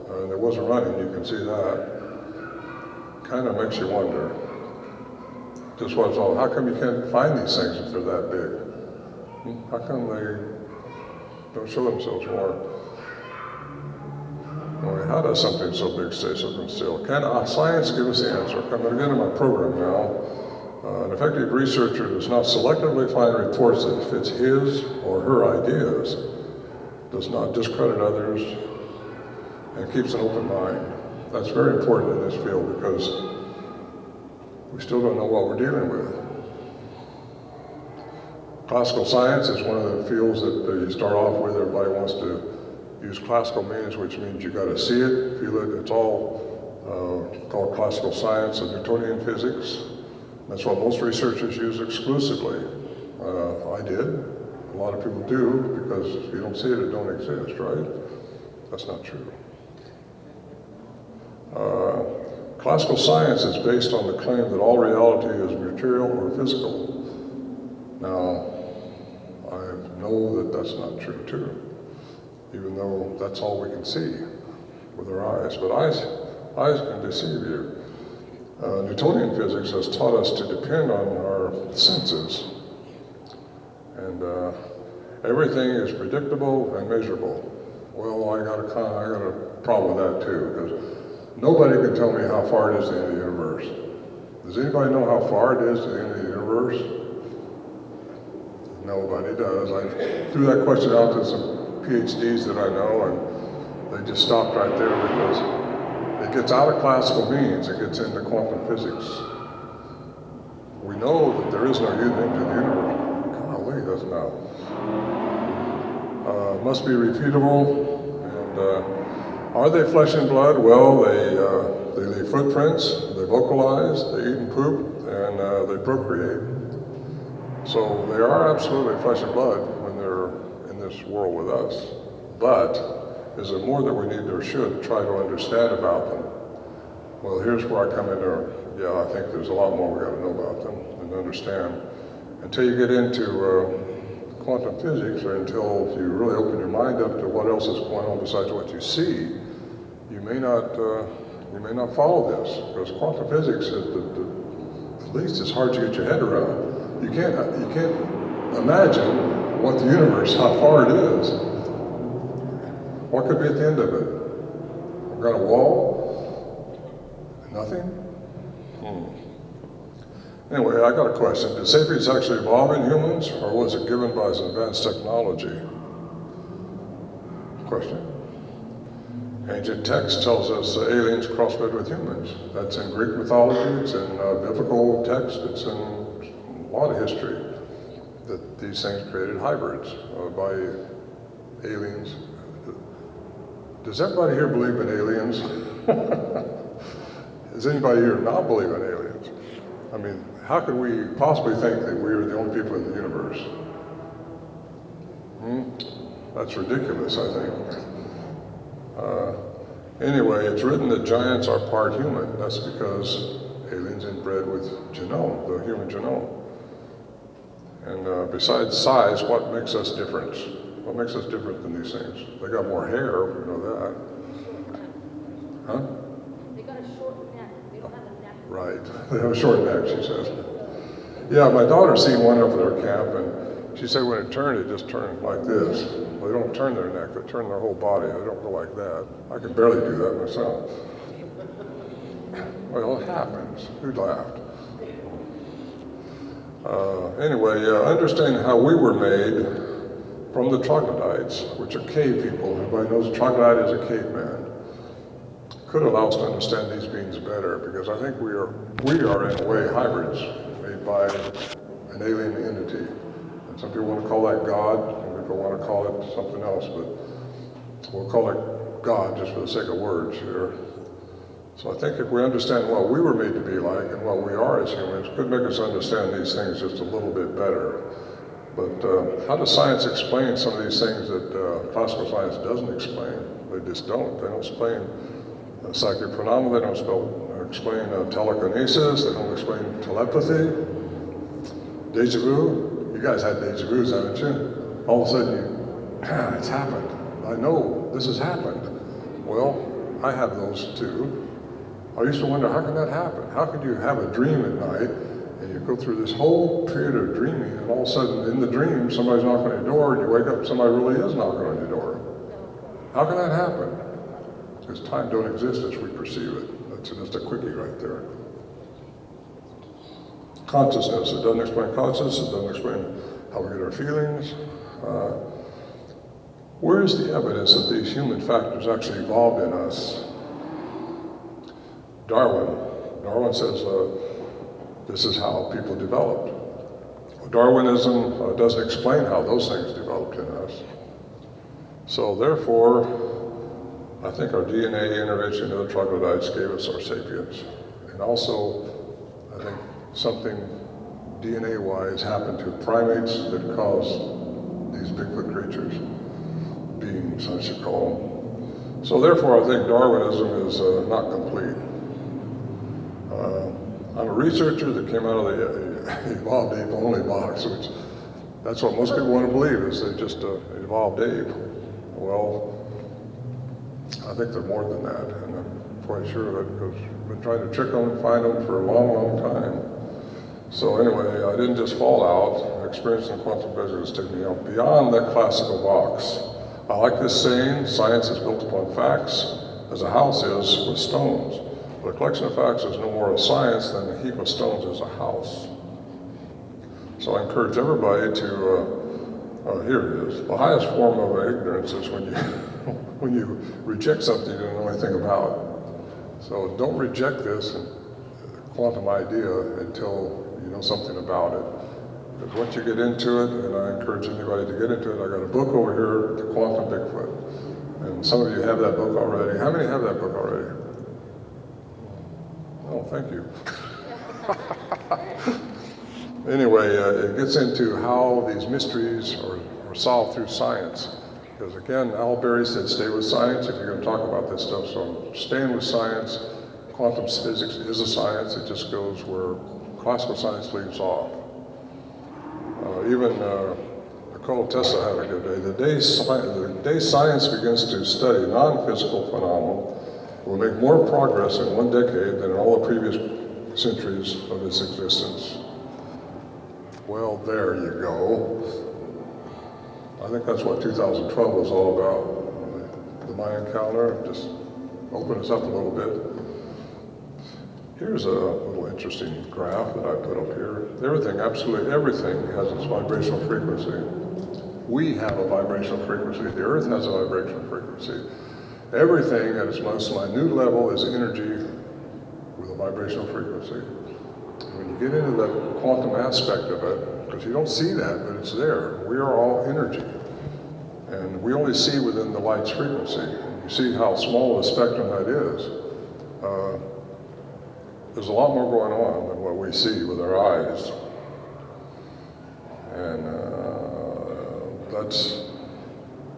and it wasn't running, you can see that. Kind of makes you wonder. Just what's all, how come you can't find these things if they're that big? How come they don't show themselves more? Anyway, how does something so big stay so still? Can science give us the answer? I'm going to get into my program now. An effective researcher does not selectively find reports that fits his or her ideas, does not discredit others, and keeps an open mind. That's very important in this field because we still don't know what we're dealing with. Classical science is one of the fields that you start off with. Everybody wants to use classical means, which means you got to see it, feel it. It's all called classical science and Newtonian physics. That's what most researchers use exclusively. I did. A lot of people do, because if you don't see it, it don't exist, right? That's not true. Classical science is based on the claim that all reality is material or physical. Now, I know that that's not true too, even though that's all we can see with our eyes. But eyes can deceive you. Newtonian physics has taught us to depend on our senses. And everything is predictable and measurable. Well, I got a problem with that too, because nobody can tell me how far it is to the end of the universe. Does anybody know how far it is to the end of the universe? Nobody does. I threw that question out to some PhDs that I know, and they just stopped right there because it gets out of classical means, it gets into quantum physics. We know that there is no end to the universe. Golly, that's not. Must be repeatable, and are they flesh and blood? Well, they leave footprints, they vocalize, they eat and poop, and they procreate. So they are absolutely flesh and blood when they're in this world with us. But is there more that we need or should try to understand about them? Well, here's where I come in there. Yeah, I think there's a lot more we got to know about them and understand. Until you get into quantum physics, or until you really open your mind up to what else is going on besides what you see, you may not follow this, because quantum physics is at least it's hard to get your head around. You can't imagine what the universe, how far it is. What could be at the end of it? We've got a wall? Nothing? Anyway, I got a question. Did sapiens actually evolve in humans, or was it given by some advanced technology? Question. Ancient text tells us aliens crossbred with humans. That's in Greek mythology, it's in biblical text, it's in a lot of history, that these things created hybrids by aliens. Does everybody here believe in aliens? Does anybody here not believe in aliens? I mean, how could we possibly think that we are the only people in the universe? That's ridiculous, I think. Anyway, it's written that giants are part human. That's because aliens inbred with genome, the human genome. And besides size, what makes us different? What makes us different than these things? They got more hair, we know that. Huh? They got a short neck. They don't have a neck. Right, they have a short neck, she says. Yeah, my daughter seen one over their camp, and she said when it turned, it just turned like this. They don't turn their neck, they turn their whole body. They don't go like that. I could barely do that myself. Well, it happens. Who laughed? Anyway, understanding how we were made from the troglodytes, which are cave people. Everybody knows a troglodyte is a caveman. Could allow us to understand these beings better, because I think we are in a way hybrids made by an alien entity. And some people want to call that God, some people want to call it something else, but we'll call it God just for the sake of words here. So I think if we understand what we were made to be like and what we are as humans, it could make us understand these things just a little bit better. But how does science explain some of these things that classical science doesn't explain? They just don't. They don't explain psychic phenomena, they don't explain telekinesis, they don't explain telepathy, deja vu. You guys had deja vus, haven't you? All of a sudden it's happened. I know this has happened. Well, I have those too. I used to wonder, how can that happen? How could you have a dream at night and you go through this whole period of dreaming and all of a sudden in the dream somebody's knocking on your door and you wake up, somebody really is knocking on your door. How can that happen? Because time don't exist as we perceive it. That's just a quickie right there. Consciousness, it doesn't explain consciousness, it doesn't explain how we get our feelings. Where is the evidence that these human factors actually evolved in us? Darwin says this is how people developed. Darwinism doesn't explain how those things developed in us. So therefore, I think our DNA intervention of the troglodytes gave us our sapiens. And also, I think something DNA-wise happened to primates that caused these Bigfoot creatures, beings, I should call them. So therefore, I think Darwinism is not complete. I'm a researcher that came out of the evolved ape only box, which that's what most people want to believe, is they just evolved ape. Well, I think they're more than that, and I'm quite sure of it because I've been trying to trick them and find them for a long, long time. So anyway, I didn't just fall out. Experience in quantum physics took me out beyond that classical box. I like this saying, science is built upon facts, as a house is with stones. But a collection of facts is no more a science than a heap of stones is a house. So I encourage everybody to, here it is. The highest form of ignorance is when you, when you reject something you don't know anything about. So don't reject this quantum idea until you know something about it. Because once you get into it, and I encourage anybody to get into it, I got a book over here, The Quantum Bigfoot. And some of you have that book already. How many have that book already? Oh, thank you. Anyway, it gets into how these mysteries are solved through science. Because again, Al Berry said, stay with science if you're going to talk about this stuff. So I'm staying with science. Quantum physics is a science. It just goes where classical science leaves off. Even Nikola Tesla had a good day. The day science begins to study non-physical phenomena will make more progress in one decade than in all the previous centuries of its existence. Well, there you go. I think that's what 2012 was all about. The Mayan calendar, just open us up a little bit. Here's a little interesting graph that I put up here. Everything, absolutely everything has its vibrational frequency. We have a vibrational frequency. The Earth has a vibrational frequency. Everything at its most minute level is energy with a vibrational frequency. When you get into the quantum aspect of it, because you don't see that, but it's there. We are all energy. And we only see within the light's frequency. You see how small of a spectrum that is. There's a lot more going on than what we see with our eyes. And that's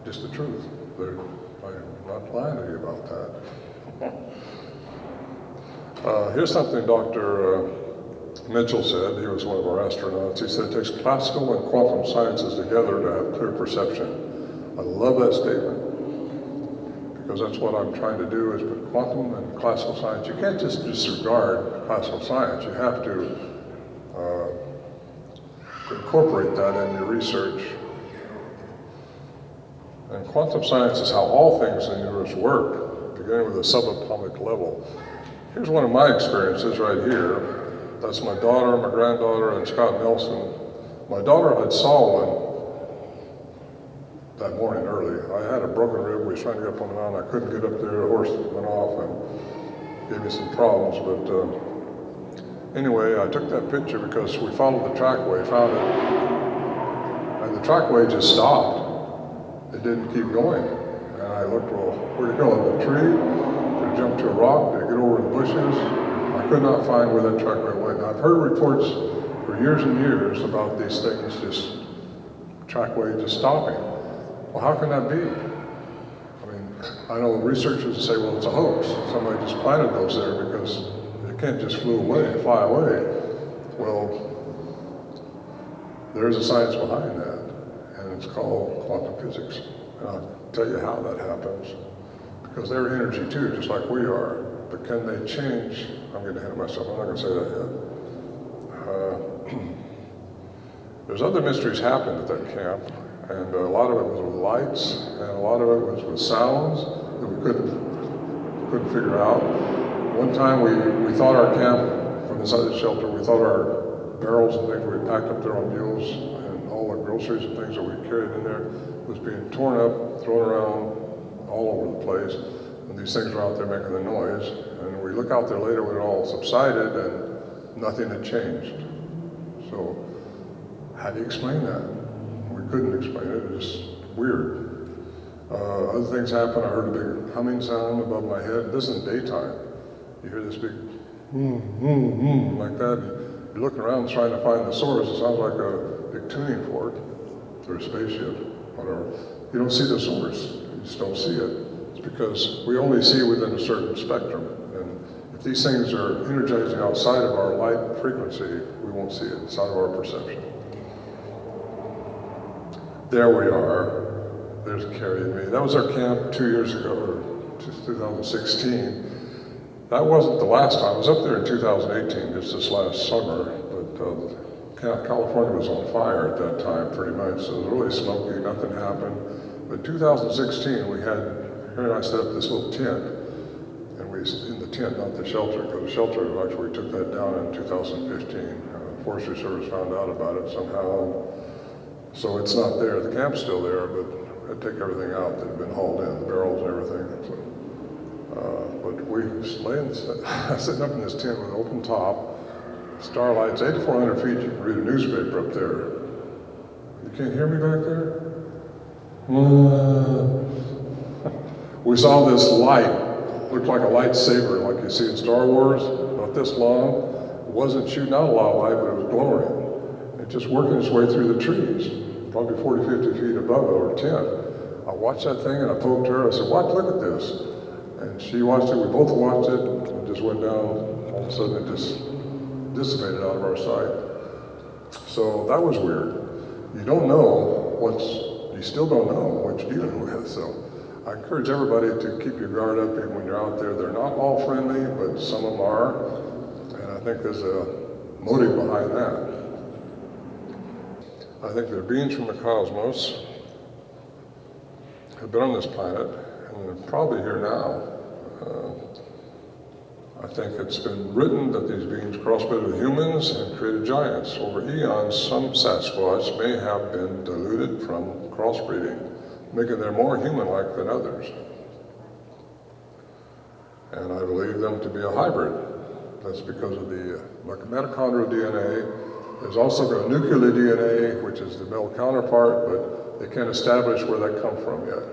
just the truth. I'm not lying to you about that. Here's something Dr. Mitchell said. He was one of our astronauts. He said it takes classical and quantum sciences together to have clear perception. I love that statement because that's what I'm trying to do is put quantum and classical science. You can't just disregard classical science. You have to incorporate that in your research. And quantum science is how all things in the universe work, beginning with a subatomic level. Here's one of my experiences right here. That's my daughter, my granddaughter, and Scott Nelson. My daughter had saw one that morning early. I had a broken rib. We was trying to get up on the mountain. I couldn't get up there. The horse went off and gave me some problems. But anyway, I took that picture because we followed the trackway, found it, and the trackway just stopped. It didn't keep going. And I looked, well, where'd it go? In the tree? Did it jump to a rock? Did it get over the bushes? I could not find where that trackway went. And I've heard reports for years and years about these things just, trackway just stopping. Well, how can that be? I mean, I know researchers say, well, it's a hoax. Somebody just planted those there because it can't just fly away. Well, there's a science behind that, and it's called quantum physics. And I'll tell you how that happens. because they're energy too, just like we are. But can they change? I'm getting ahead of myself. I'm not going to say that yet. There's other mysteries happened at that camp, and a lot of it was with lights, and a lot of it was with sounds that we couldn't figure out. One time we thought our camp, from inside the shelter, we thought our barrels and things we had packed up there on mules and all the groceries and things that we carried in there was being torn up, thrown around all over the place, and these things were out there making the noise. And we look out there later when it all subsided and nothing had changed. So how do you explain that? We couldn't explain it. It was just weird. Other things happened. I heard a big humming sound above my head. This is daytime. You hear this big like that. You're looking around trying to find the source. It sounds like a big tuning fork or a spaceship, whatever. You don't see the source. You just don't see it. It's because we only see within a certain spectrum. And if these things are energizing outside of our light frequency, we won't see it. It's out of our perception. There we are. There's Carrie and me. That was our camp 2 years ago, or 2016. That wasn't the last time. I was up there in 2018, just this last summer, but California was on fire at that time pretty much, so it was really smoky, nothing happened. But 2016, Harry and I set up this little tent, and we in the tent, not the shelter, because the shelter, actually, we took that down in 2015. Forestry Service found out about it somehow. So it's not there. The camp's still there, but I take everything out that had been hauled in, the barrels and everything. So, but we sitting up in this tent with an open top, starlights, 8,400 feet. You can read a newspaper up there. You can't hear me back there? We saw this light, looked like a lightsaber, like you see in Star Wars, about this long. It wasn't shooting out a lot of light, but it was glowing. Just working its way through the trees, probably 40, 50 feet above it, or 10. I watched that thing and I poked her. I said, "What? Look at this." And she watched it, we both watched it, and it just went down. All of a sudden it just dissipated out of our sight. So that was weird. You don't know you still don't know what you're dealing with. So I encourage everybody to keep your guard up even when you're out there. They're not all friendly, but some of them are. And I think there's a motive behind that. I think they're beings from the cosmos, have been on this planet, and they're probably here now. I think it's been written that these beings crossbred with humans and created giants. Over eons, some Sasquatch may have been diluted from crossbreeding, making them more human-like than others. And I believe them to be a hybrid. That's because of the mitochondrial DNA. There's also got nuclear DNA, which is the male counterpart, but they can't establish where that comes from yet.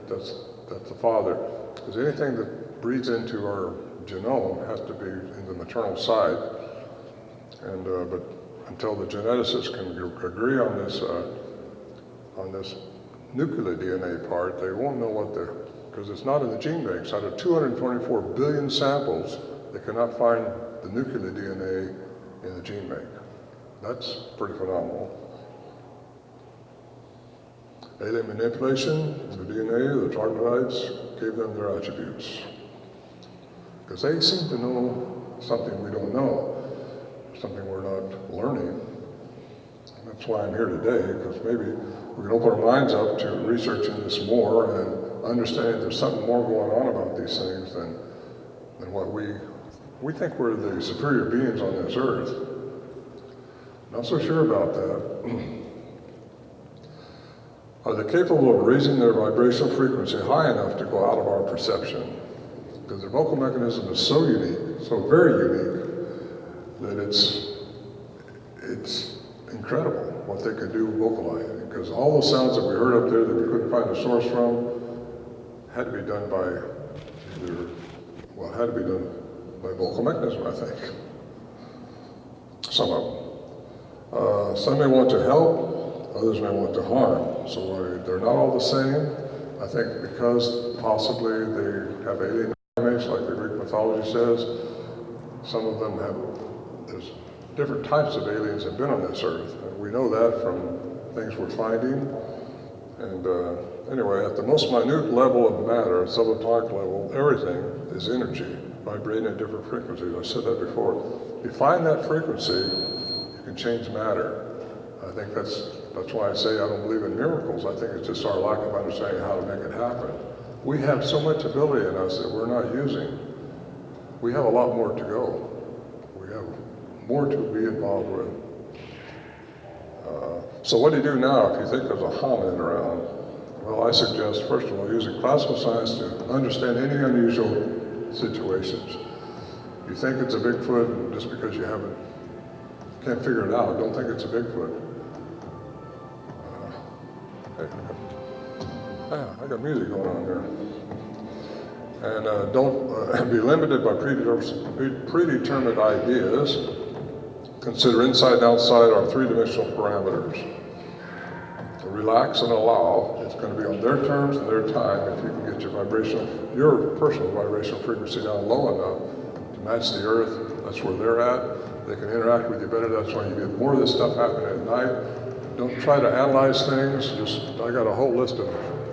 That's the father. Because anything that breeds into our genome has to be in the maternal side. And but until the geneticists can agree on this nuclear DNA part, they won't know because it's not in the gene banks. Out of 224 billion samples, they cannot find the nuclear DNA in the gene bank. That's pretty phenomenal. Alien manipulation, the DNA, the troglodytes, gave them their attributes. Because they seem to know something we don't know, something we're not learning. And that's why I'm here today, because maybe we can open our minds up to researching this more and understanding there's something more going on about these things than what we think we're the superior beings on this earth. Not so sure about that. Are they capable of raising their vibrational frequency high enough to go out of our perception? Because their vocal mechanism is so unique, so very unique, that it's incredible what they can do vocalizing. Because all those sounds that we heard up there that we couldn't find a source from had to be done by vocal mechanism, I think. Some of them. Some may want to help, others may want to harm. So they're not all the same. I think because possibly they have alien primates, like the Greek mythology says, some of them there's different types of aliens have been on this earth. And we know that from things we're finding. And anyway, at the most minute level of matter, subatomic level, everything is energy, vibrating at different frequencies. I said that before. If you find that frequency, you can change matter. I think that's why I say I don't believe in miracles. I think it's just our lack of understanding how to make it happen. We have so much ability in us that we're not using. We have a lot more to go. We have more to be involved with. So what do you do now if you think there's a hominid around? Well, I suggest, first of all, using classical science to understand any unusual situations. You think it's a Bigfoot, and just because you can't figure it out, don't think it's a Bigfoot. I got music going on there. And don't be limited by predetermined ideas. Consider inside and outside our three-dimensional parameters. So relax and allow. It's going to be on their terms and their time. If you can get your personal vibrational frequency down low enough to match the earth, that's where they're at. They can interact with you better. That's why you get more of this stuff happening at night. Don't try to analyze things. I got a whole list of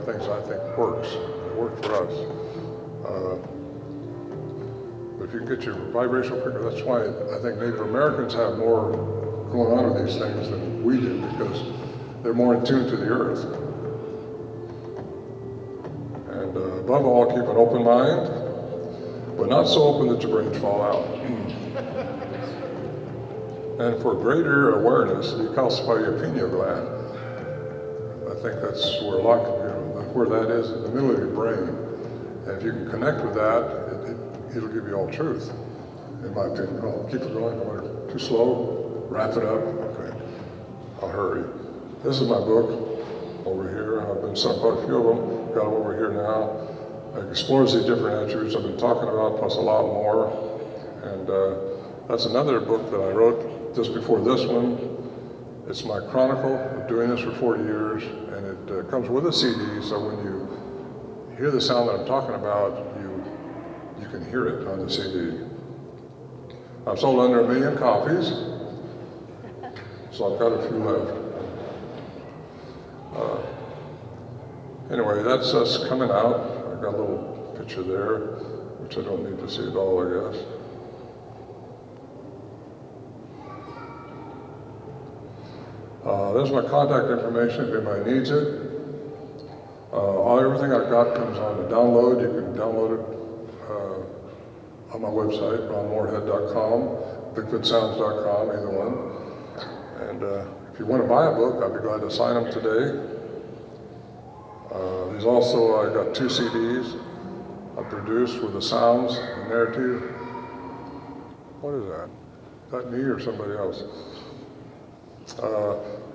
things I think works. It worked for us. But if you can get your vibrational frequency, that's why I think Native Americans have more going on with these things than we do, because they're more in tune to the earth. And above all, keep an open mind, but not so open that your brains fall out. And for greater awareness, decalcify your pineal gland. I think that's where where that is in the middle of your brain. And if you can connect with that, it'll give you all truth, in my opinion. I'll keep it going. Too slow? Wrap it up? Okay. I'll hurry. This is my book over here. I've been sent quite a few of them. Got them over here now. It explores these different attributes I've been talking about, plus a lot more. And that's another book that I wrote just before this one. It's my chronicle of doing this for 40 years, and it comes with a CD, so when you hear the sound that I'm talking about, you can hear it on the CD. I've sold under 1 million copies, so I've got a few left. Anyway, that's us coming out. I've got a little picture there, which I don't need to see it all, I guess. There's my contact information if anybody needs it. Everything I've got comes on the download. You can download it on my website, ronmorehead.com, bigfootsounds.com, either one. And if you want to buy a book, I'd be glad to sign them today. There's also, I got 2 CDs I produced with the sounds, the narrative. What is that? Is that me or somebody else?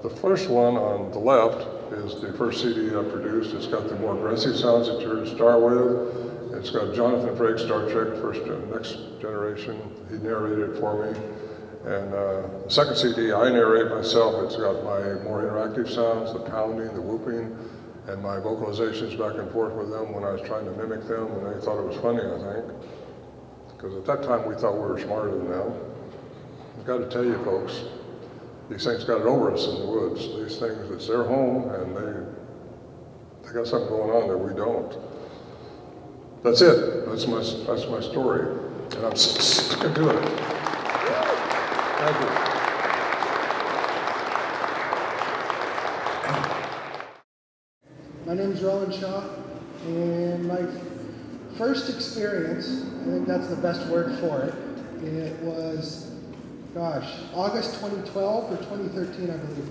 The first one on the left is the first CD I produced. It's got the more aggressive sounds that you heard Star with. It's got Jonathan Frakes, Star Trek, Next Generation. He narrated it for me. And the second CD, I narrate myself. It's got my more interactive sounds, the pounding, the whooping, and my vocalizations back and forth with them when I was trying to mimic them, and they thought it was funny, I think. Because at that time, we thought we were smarter than them. I've got to tell you, folks, these things got it over us in the woods. These things, it's their home, and they got something going on that we don't. That's it. That's my story, and I'm sticking to it. Thank you. My name is Rowan Shaw, and my first experience, I think that's the best word for it, it was, August 2012 or 2013, I believe.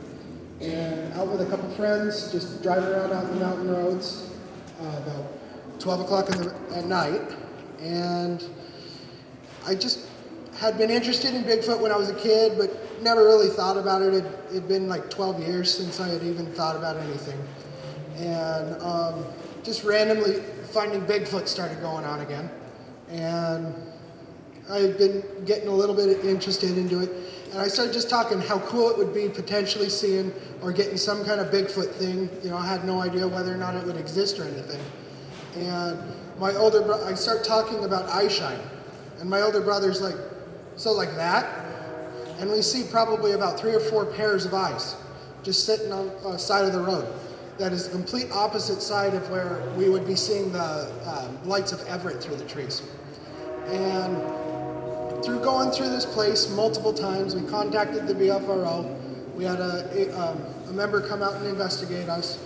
And out with a couple friends, just driving around out in the mountain roads, about 12 o'clock at night. And I just had been interested in Bigfoot when I was a kid, but never really thought about it. It'd been like 12 years since I had even thought about anything. And just randomly finding Bigfoot started going on again. And I've been getting a little bit interested into it, and I started just talking how cool it would be potentially seeing or getting some kind of Bigfoot thing. You know, I had no idea whether or not it would exist or anything. And my older brother, I start talking about eyeshine, and my older brother's like, so like that? And we see probably about 3 or 4 pairs of eyes just sitting on the side of the road. that is the complete opposite side of where we would be seeing the lights of Everett through the trees. And through going through this place multiple times, we contacted the BFRO. We had a member come out and investigate us.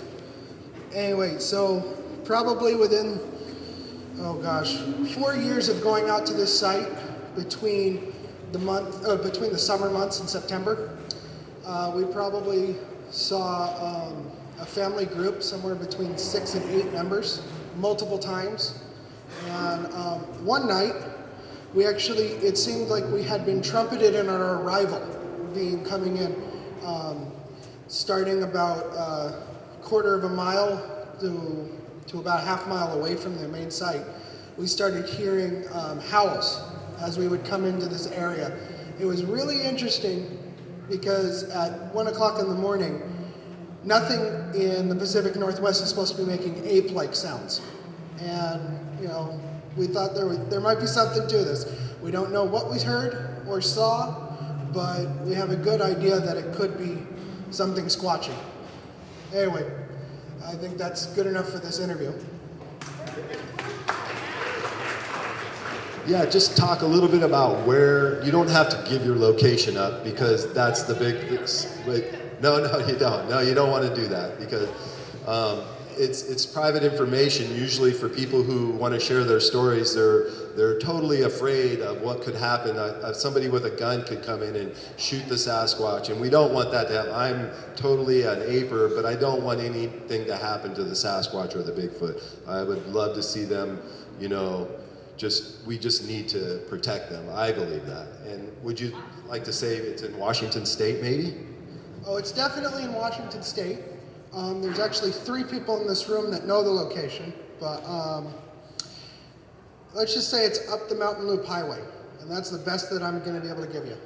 Anyway, so probably within, 4 years of going out to this site between the summer months in September, we probably saw a family group somewhere between 6 and 8 members multiple times. And one night, it seemed like we had been trumpeted in our arrival, coming in, starting about a quarter of a mile to about a half mile away from the main site. We started hearing howls as we would come into this area. It was really interesting because at 1 o'clock in the morning, nothing in the Pacific Northwest is supposed to be making ape-like sounds. And, we thought there might be something to this. We don't know what we heard or saw, but we have a good idea that it could be something squatchy. Anyway, I think that's good enough for this interview. Yeah, just talk a little bit about where, you don't have to give your location up because that's the big, no, you don't. No, you don't want to do that because it's private information. Usually for people who want to share their stories, they're totally afraid of what could happen. Somebody with a gun could come in and shoot the Sasquatch, and we don't want that to happen. I'm totally an aper, but I don't want anything to happen to the Sasquatch or the Bigfoot. I would love to see them, we just need to protect them. I believe that. And would you like to say it's in Washington State, maybe? Oh, it's definitely in Washington State. There's actually 3 people in this room that know the location, but let's just say it's up the Mountain Loop Highway, and that's the best that I'm going to be able to give you.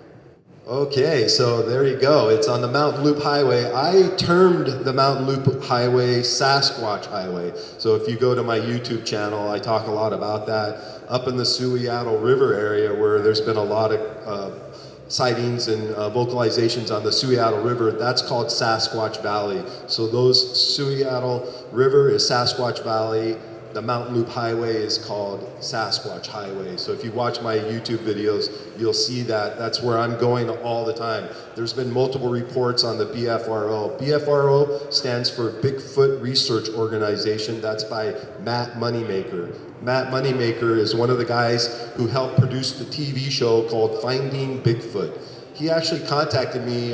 Okay, so there you go. It's on the Mountain Loop Highway. I termed the Mountain Loop Highway Sasquatch Highway. So if you go to my YouTube channel, I talk a lot about that. Up in the Seattle River area where there's been a lot of sightings and vocalizations on the Seattle River, that's called Sasquatch Valley. So those Seattle River is Sasquatch Valley. The Mountain Loop Highway is called Sasquatch Highway. So if you watch my YouTube videos, you'll see that that's where I'm going all the time. There's been multiple reports on the BFRO. BFRO stands for Bigfoot Research Organization. That's by Matt Moneymaker. Matt Moneymaker is one of the guys who helped produce the TV show called Finding Bigfoot. He actually contacted me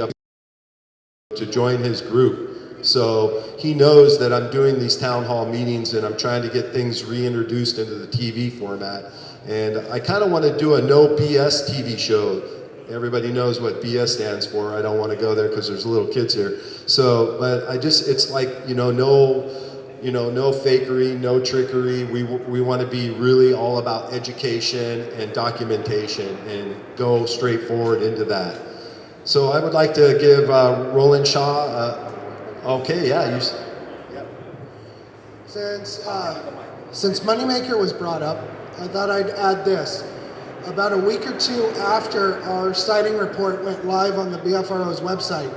to join his group. So he knows that I'm doing these town hall meetings and I'm trying to get things reintroduced into the TV format. And I kind of want to do a no BS TV show. Everybody knows what BS stands for. I don't want to go there because there's little kids here. So, but it's like, no fakery, no trickery. We want to be really all about education and documentation and go straight forward into that. So I would like to give Roland Shaw okay, yeah. Since Moneymaker was brought up, I thought I'd add this. About a week or 2 after our sighting report went live on the BFRO's website,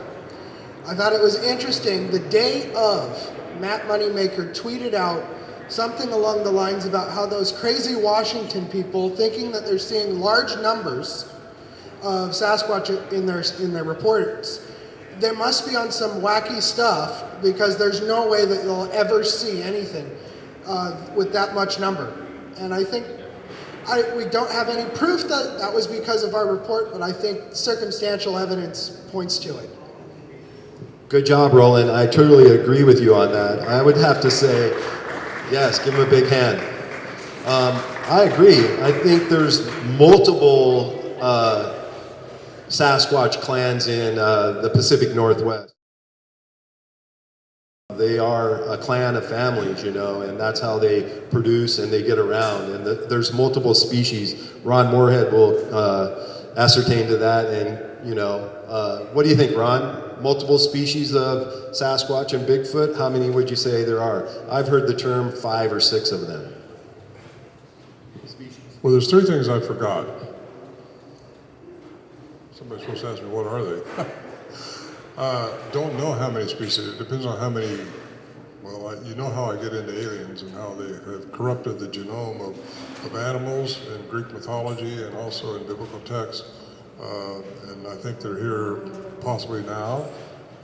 I thought it was interesting. The day of, Matt Moneymaker tweeted out something along the lines about how those crazy Washington people thinking that they're seeing large numbers of Sasquatch in their reports, they must be on some wacky stuff because there's no way that you'll ever see anything with that much number. And I think we don't have any proof that that was because of our report, but I think circumstantial evidence points to it. Good job, Roland. I totally agree with you on that. I would have to say, yes, give him a big hand. I agree. I think there's multiple Sasquatch clans in the Pacific Northwest. They are a clan of families, and that's how they produce and they get around. And there's multiple species. Ron Morehead will ascertain to that. And, what do you think, Ron? Multiple species of Sasquatch and Bigfoot? How many would you say there are? I've heard the term 5 or 6 of them. Well, there's 3 things I forgot. Somebody's supposed to ask me, what are they? Don't know how many species. It depends on how many Well, you know how I get into aliens and how they have corrupted the genome of animals in Greek mythology and also in biblical texts. And I think they're here possibly now.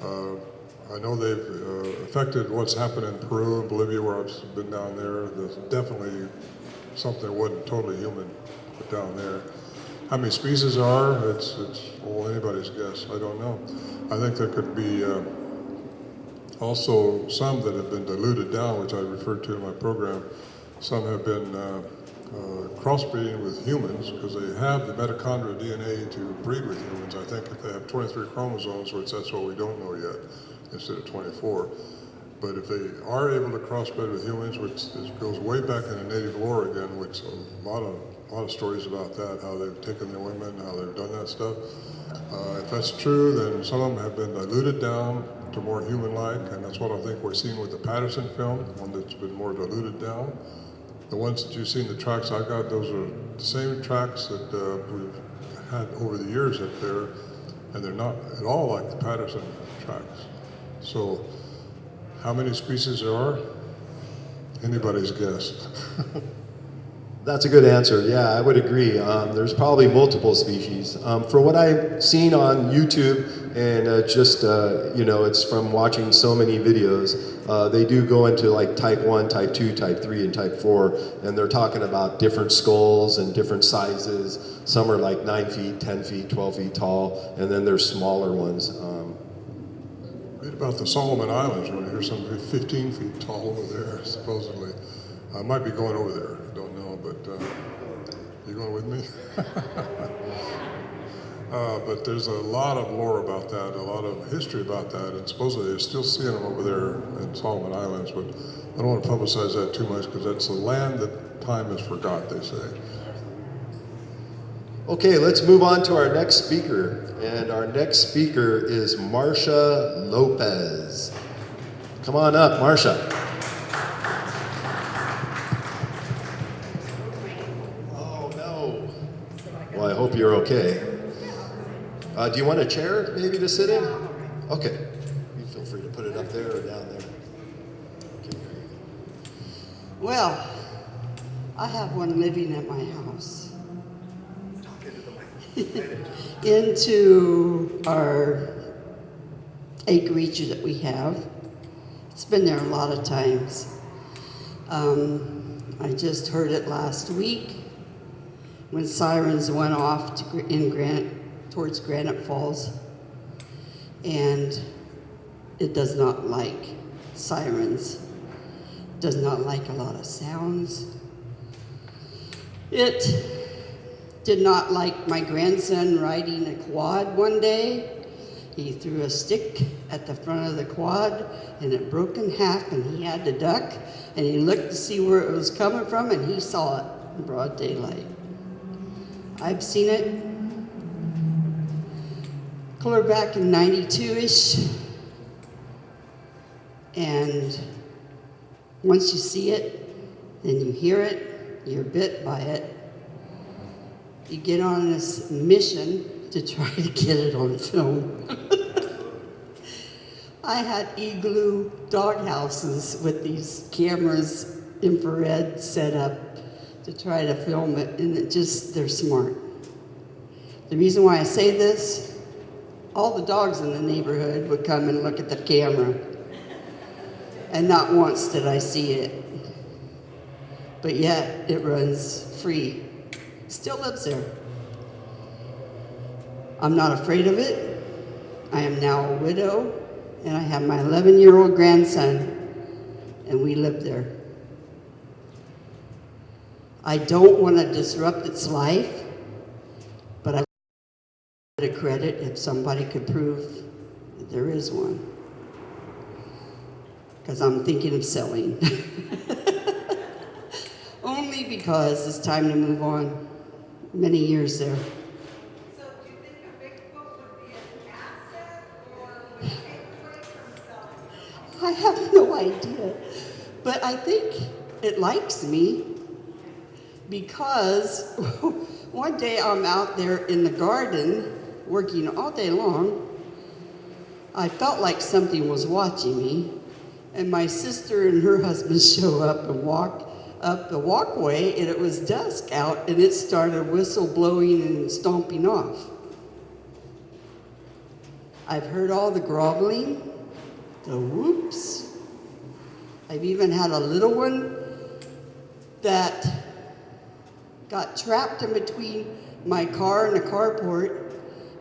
I know they've affected what's happened in Peru and Bolivia, where I've been down there. There's definitely something that wasn't totally human down there. How many species there are, it's well, anybody's guess. I don't know. I think there could be also some that have been diluted down, which I referred to in my program. Some have been crossbreeding with humans because they have the mitochondrial DNA to breed with humans. I think if they have 23 chromosomes, which that's what we don't know yet, instead of 24. But if they are able to crossbreed with humans, which goes way back in the native lore again, which a lot of stories about that, how they've taken their women, how they've done that stuff. If that's true, then some of them have been diluted down to more human-like, and that's what I think we're seeing with the Patterson film, one that's been more diluted down. The ones that you've seen, the tracks I got, those are the same tracks that we've had over the years up there, and they're not at all like the Patterson tracks. So, how many species there are? Anybody's guess. That's a good answer. Yeah, I would agree. There's probably multiple species. For what I've seen on YouTube, and just, it's from watching so many videos, they do go into like type 1, type 2, type 3, and type 4, and they're talking about different skulls and different sizes. Some are like 9 feet, 10 feet, 12 feet tall, and then there's smaller ones. Read about the Solomon Islands when you hear somebody 15 feet tall over there, supposedly. I might be going over there, I don't know, but you going with me? But there's a lot of lore about that, a lot of history about that, and supposedly they're still seeing them over there in Solomon Islands, but I don't want to publicize that too much because that's the land that time has forgot, they say. Okay, let's move on to our next speaker. And our next speaker is Marsha Lopez. Come on up, Marsha. Oh, no. Well, I hope you're okay. Do you want a chair maybe to sit in? Okay. You feel free to put it up there or down there. Okay, there you go. Well, I have one living at my house. Into our acreage that we have. It's been there a lot of times. I just heard it last week when sirens went off towards Granite Falls, and it does not like sirens, does not like a lot of sounds. It did not like my grandson riding a quad one day. He threw a stick at the front of the quad and it broke in half and he had to duck and he looked to see where it was coming from and he saw it in broad daylight. I've seen it clear back in 92-ish, and once you see it, then you hear it, you're bit by it. You get on this mission to try to get it on film. I had igloo dog houses with these cameras, infrared set up to try to film it, and they're smart. The reason why I say this, all the dogs in the neighborhood would come and look at the camera, and not once did I see it. But yet, it runs free. Still lives there. I'm not afraid of it. I am now a widow, and I have my 11-year-old grandson, and we live there. I don't want to disrupt its life, but I would give it credit if somebody could prove that there is one, because I'm thinking of selling. Only because it's time to move on. Many years there. So do you think a Bigfoot would be an asset or would it take away from selling? I have no idea. But I think it likes me because one day I'm out there in the garden working all day long. I felt like something was watching me, And my sister and her husband show up and walk up the walkway, and it was dusk out, and it started whistle blowing and stomping off. I've heard all the groveling, the whoops. I've even had a little one that got trapped in between my car and the carport,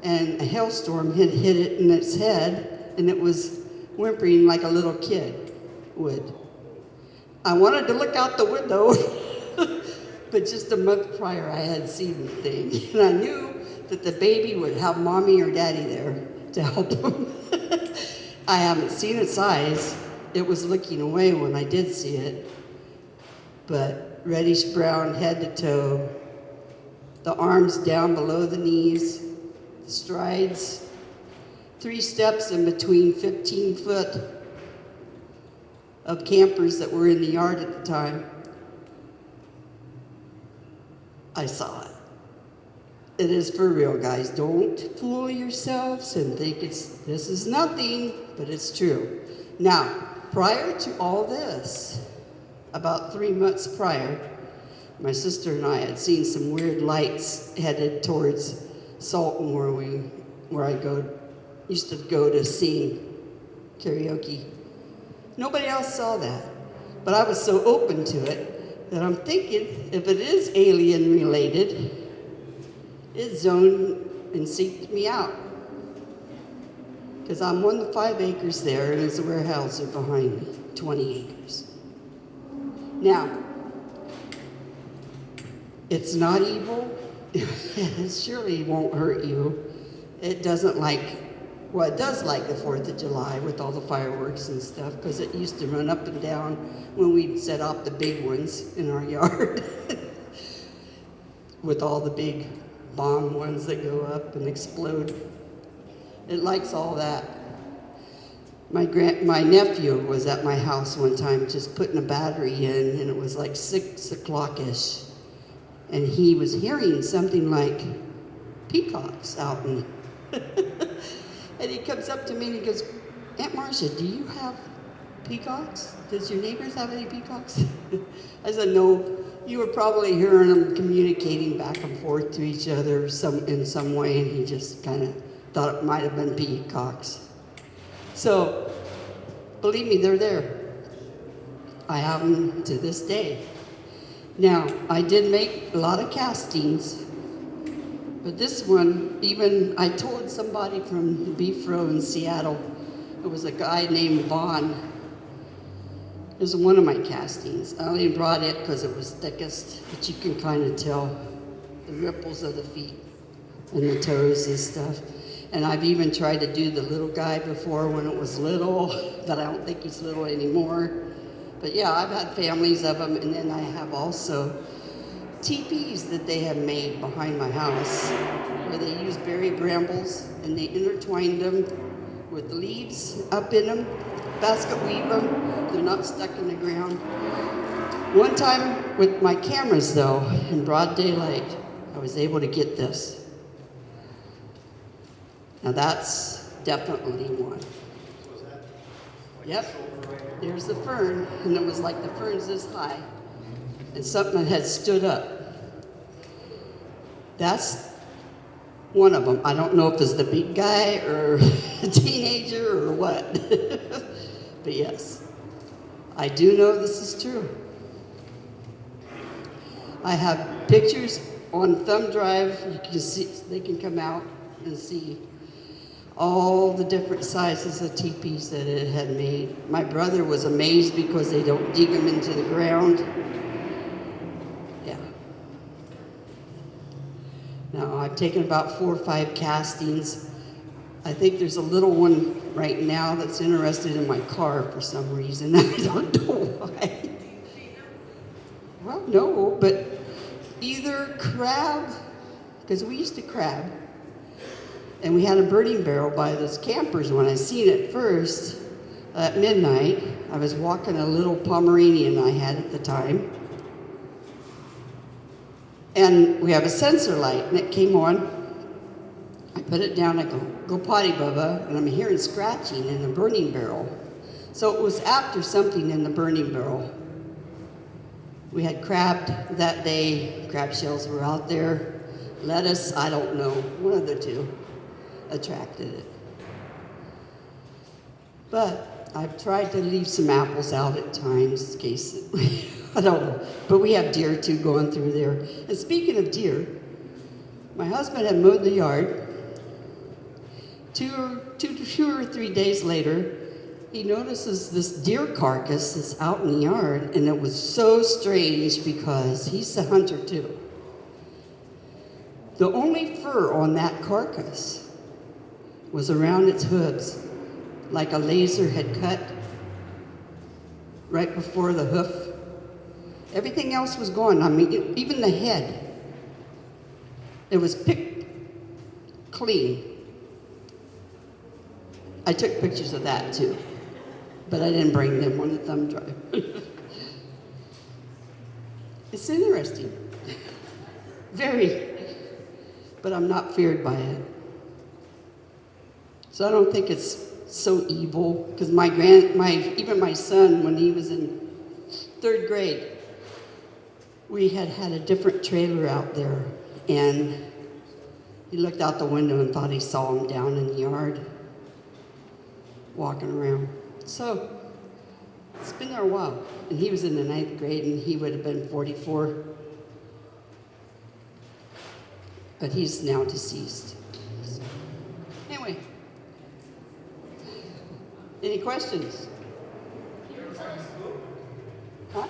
and a hailstorm had hit it in its head, and it was whimpering like a little kid would. I wanted to look out the window, but just a month prior I had seen the thing, and I knew that the baby would have mommy or daddy there to help him. I haven't seen its eyes. It was looking away when I did see it, but reddish brown head to toe, the arms down below the knees, the strides, 3 steps in between 15 foot of campers that were in the yard at the time. I saw it. It is for real, guys. Don't fool yourselves and think this is nothing, but it's true. Now, prior to all this, about 3 months prior, my sister and I had seen some weird lights headed towards Salton, where I used to go to sing karaoke. Nobody else saw that, but I was so open to it that I'm thinking if it is alien related, it zoned and seeked me out. Because I'm 1 to 5 acres there, and there's a warehouse behind me, 20 acres. Now, it's not evil. It surely won't hurt you. It doesn't like, well, it does like the 4th of July with all the fireworks and stuff, because it used to run up and down when we'd set off the big ones in our yard with all the big bomb ones that go up and explode. It likes all that. My nephew was at my house one time just putting a battery in, and it was like 6 o'clock-ish. And he was hearing something like peacocks out in and he comes up to me and he goes, Aunt Marcia, do you have peacocks? Does your neighbors have any peacocks? I said, no. You were probably hearing them communicating back and forth to each other in some way, and he just kind of thought it might have been peacocks. So, believe me, they're there. I have them to this day. Now, I did make a lot of castings, but this one, even I told somebody from P.N.W.S.R.G in Seattle, it was a guy named Vaughn. It was one of my castings. I only brought it because it was thickest, but you can kind of tell the ripples of the feet and the toes and stuff. And I've even tried to do the little guy before when it was little, but I don't think he's little anymore. But yeah, I've had families of them, and then I have also teepees that they have made behind my house where they use berry brambles and they intertwined them with leaves up in them, basket weave them. They're not stuck in the ground. One time with my cameras though, in broad daylight, I was able to get this. Now that's definitely one. Yep, there's the fern, and it was like the fern's this high, and something had stood up. That's one of them. I don't know if it's the big guy or a teenager or what, but yes, I do know this is true. I have pictures on thumb drive. You can see, they can come out and see all the different sizes of teepees that it had made. My brother was amazed because they don't dig them into the ground. Yeah. Now, I've taken about 4 or 5 castings. I think there's a little one right now that's interested in my car for some reason. I don't know why. Well, no, but either crab, because we used to crab, and we had a burning barrel by those campers. When I seen it first, at midnight, I was walking a little Pomeranian I had at the time. And we have a sensor light, and it came on. I put it down, I go potty, Bubba, and I'm hearing scratching in the burning barrel. So it was after something in the burning barrel. We had crab that day. Crab shells were out there. Lettuce, I don't know. One of the two attracted it. But I've tried to leave some apples out at times in case, I don't know. But we have deer too going through there. And speaking of deer, my husband had mowed the yard. Two or 3 days later, he notices this deer carcass that's out in the yard, and it was so strange because he's a hunter too. The only fur on that carcass was around its hooves, like a laser had cut right before the hoof. Everything else was gone. I mean, even the head. It was picked clean. I took pictures of that too, but I didn't bring them on the thumb drive. It's interesting. Very. But I'm not feared by it. So I don't think it's so evil, because even my son, when he was in 3rd grade, we had a different trailer out there, and he looked out the window and thought he saw him down in the yard, walking around. So it's been there a while, and he was in the 9th grade, and he would have been 44, but he's now deceased. So, anyway. Any questions? Huh?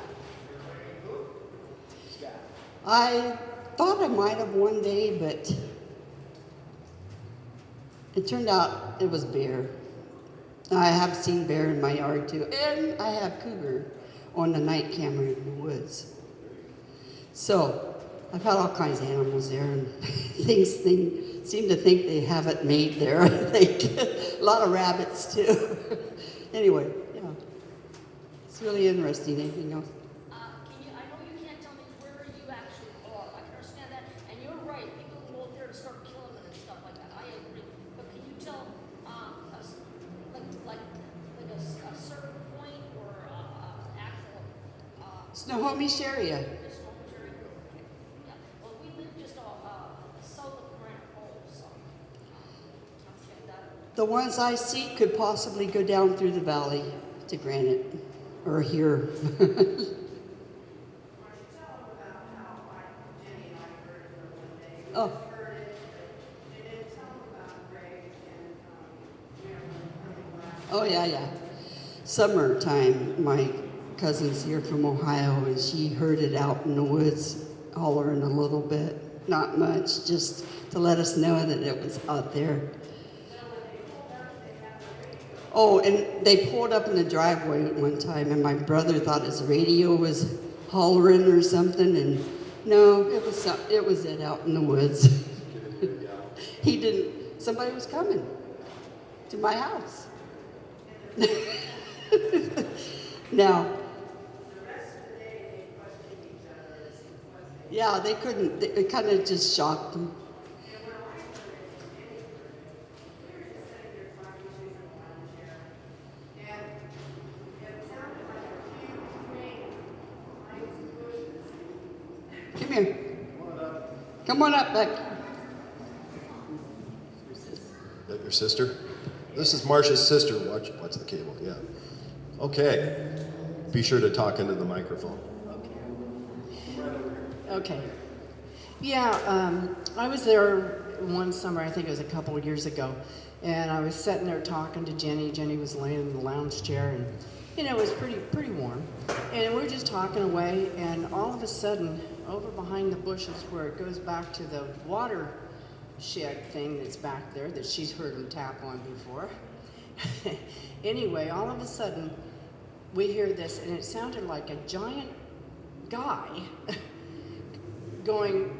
I thought I might have one day, but it turned out it was bear. I have seen bear in my yard too, and I have cougar on the night camera in the woods. So I've had all kinds of animals there, and things seem to think they have it made there. I think a lot of rabbits too. Anyway, yeah, it's really interesting. Anything else? I know you can't tell me where you actually are. I can understand that, and you're right. People go out there to start killing them and stuff like that. I agree. But can you tell us, like a certain point or actual? Snohomish area. Yeah. Well, we live just south of Granite Falls, so I'll check that out. The ones I see could possibly go down through the valley to Granite, or here. Oh. Oh, yeah. Summertime, my cousin's here from Ohio, and she heard it out in the woods, hollering a little bit. Not much, just to let us know that it was out there. Oh, and they pulled up in the driveway at one time, and my brother thought his radio was hollering or something, and no, it was it out in the woods. He didn't. Somebody was coming to my house. Now, yeah, they couldn't. It kind of just shocked them. Come here. Come on up, Beck. Is that your sister? This is Marcia's sister. Watch the cable. Yeah. Okay. Be sure to talk into the microphone. Okay. Yeah, I was there one summer, I think it was a couple of years ago, and I was sitting there talking to Jenny. Jenny was laying in the lounge chair, and it was pretty warm. And we were just talking away, and all of a sudden, over behind the bushes where it goes back to the water shed thing that's back there that she's heard him tap on before. Anyway, all of a sudden, we hear this, and it sounded like a giant guy going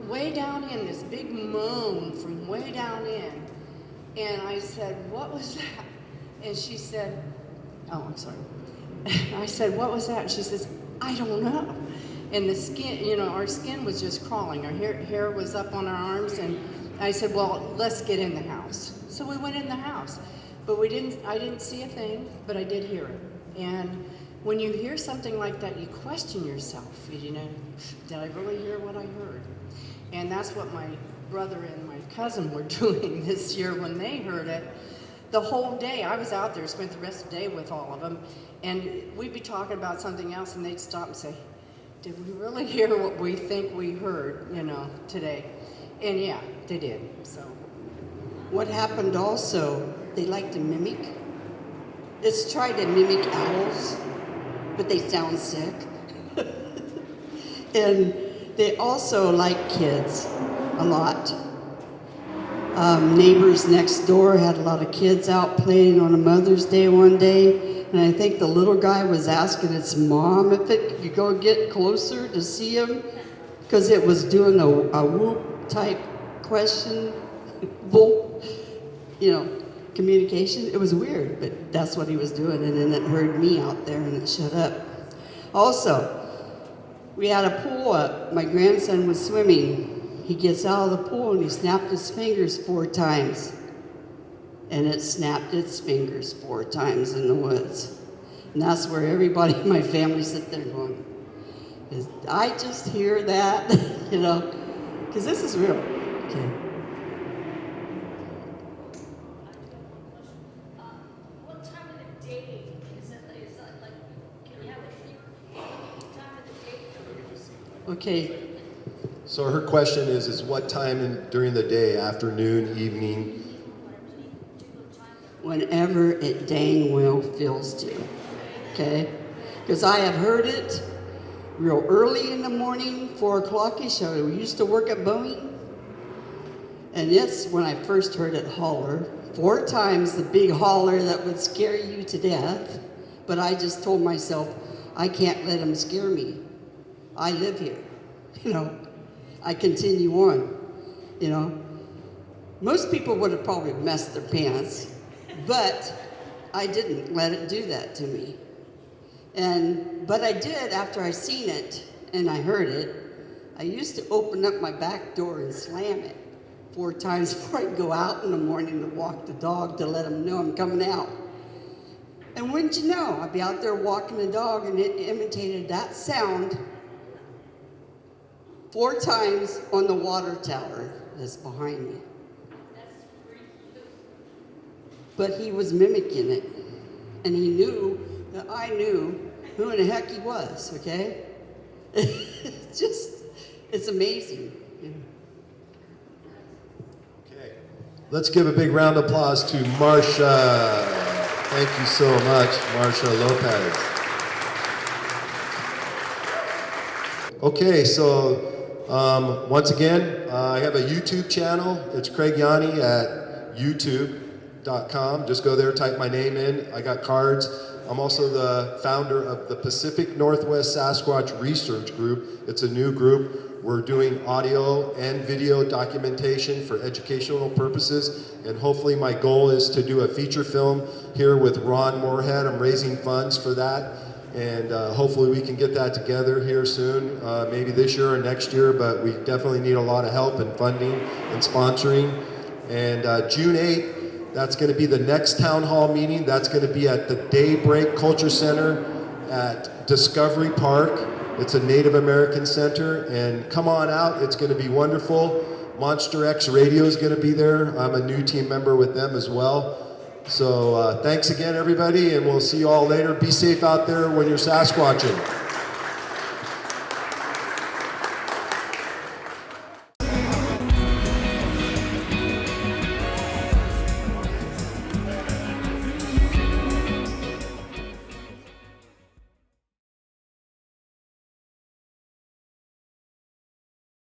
way down in, this big moan from way down in. And I said, "What was that?" And she said, "Oh, I'm sorry." I said, "What was that?" And she says, "I don't know." And the skin, our skin was just crawling. Our hair was up on our arms. And I said, "Well, let's get in the house." So we went in the house, but I didn't see a thing, but I did hear it. And when you hear something like that, you question yourself, you know, did I really hear what I heard? And that's what my brother and my cousin were doing this year when they heard it. The whole day, I was out there, spent the rest of the day with all of them, and we'd be talking about something else, and they'd stop and say, did we really hear what we think we heard, you know, today? And yeah, they did, so. What happened also, they like to mimic. Let's try to mimic owls, but they sound sick. And they also like kids a lot. Neighbors next door had a lot of kids out playing on a Mother's Day one day, and I think the little guy was asking its mom if it could go get closer to see him, because it was doing a whoop type question, you know, communication. It was weird, but that's what he was doing, and then it heard me out there and it shut up. Also, we had a pool up. My grandson was swimming. He gets out of the pool and he snapped his fingers 4 times. And it snapped its fingers 4 times in the woods. And that's where everybody in my family sit there going, did I just hear that? You know, because this is real. Okay. What time of the day is it? Is that like, can you have a time of the day? Okay. So her question is what time during the day, afternoon, evening? Whenever it dang well feels to, okay? Because I have heard it real early in the morning, 4 o'clock-ish. I used to work at Boeing. And it's when I first heard it holler, 4 times the big holler that would scare you to death. But I just told myself, I can't let him scare me. I live here, you know. I continue on, you know. Most people would have probably messed their pants, but I didn't let it do that to me. But I did after I seen it and I heard it. I used to open up my back door and slam it 4 times before I'd go out in the morning to walk the dog to let him know I'm coming out. And wouldn't you know, I'd be out there walking the dog and it imitated that sound 4 times on the water tower that's behind me. But he was mimicking it, and he knew that I knew who in the heck he was, okay? It's amazing. Okay. Let's give a big round of applause to Marsha. Thank you so much, Marsha Lopez. Okay, so once again, I have a YouTube channel. It's Craig Yahne at youtube.com. Just go there, type my name in. I got cards. I'm also the founder of the Pacific Northwest Sasquatch Research Group. It's a new group. We're doing audio and video documentation for educational purposes, and hopefully my goal is to do a feature film here with Ron Morehead. I'm raising funds for that. And hopefully we can get that together here soon, maybe this year or next year, but we definitely need a lot of help and funding and sponsoring. And June 8th, that's going to be the next town hall meeting. That's going to be at the Daybreak Culture Center at Discovery Park. It's a Native American center, and come on out. It's going to be wonderful. Monster X Radio is going to be there. I'm a new team member with them as well. So thanks again, everybody, and we'll see you all later. Be safe out there when you're Sasquatching.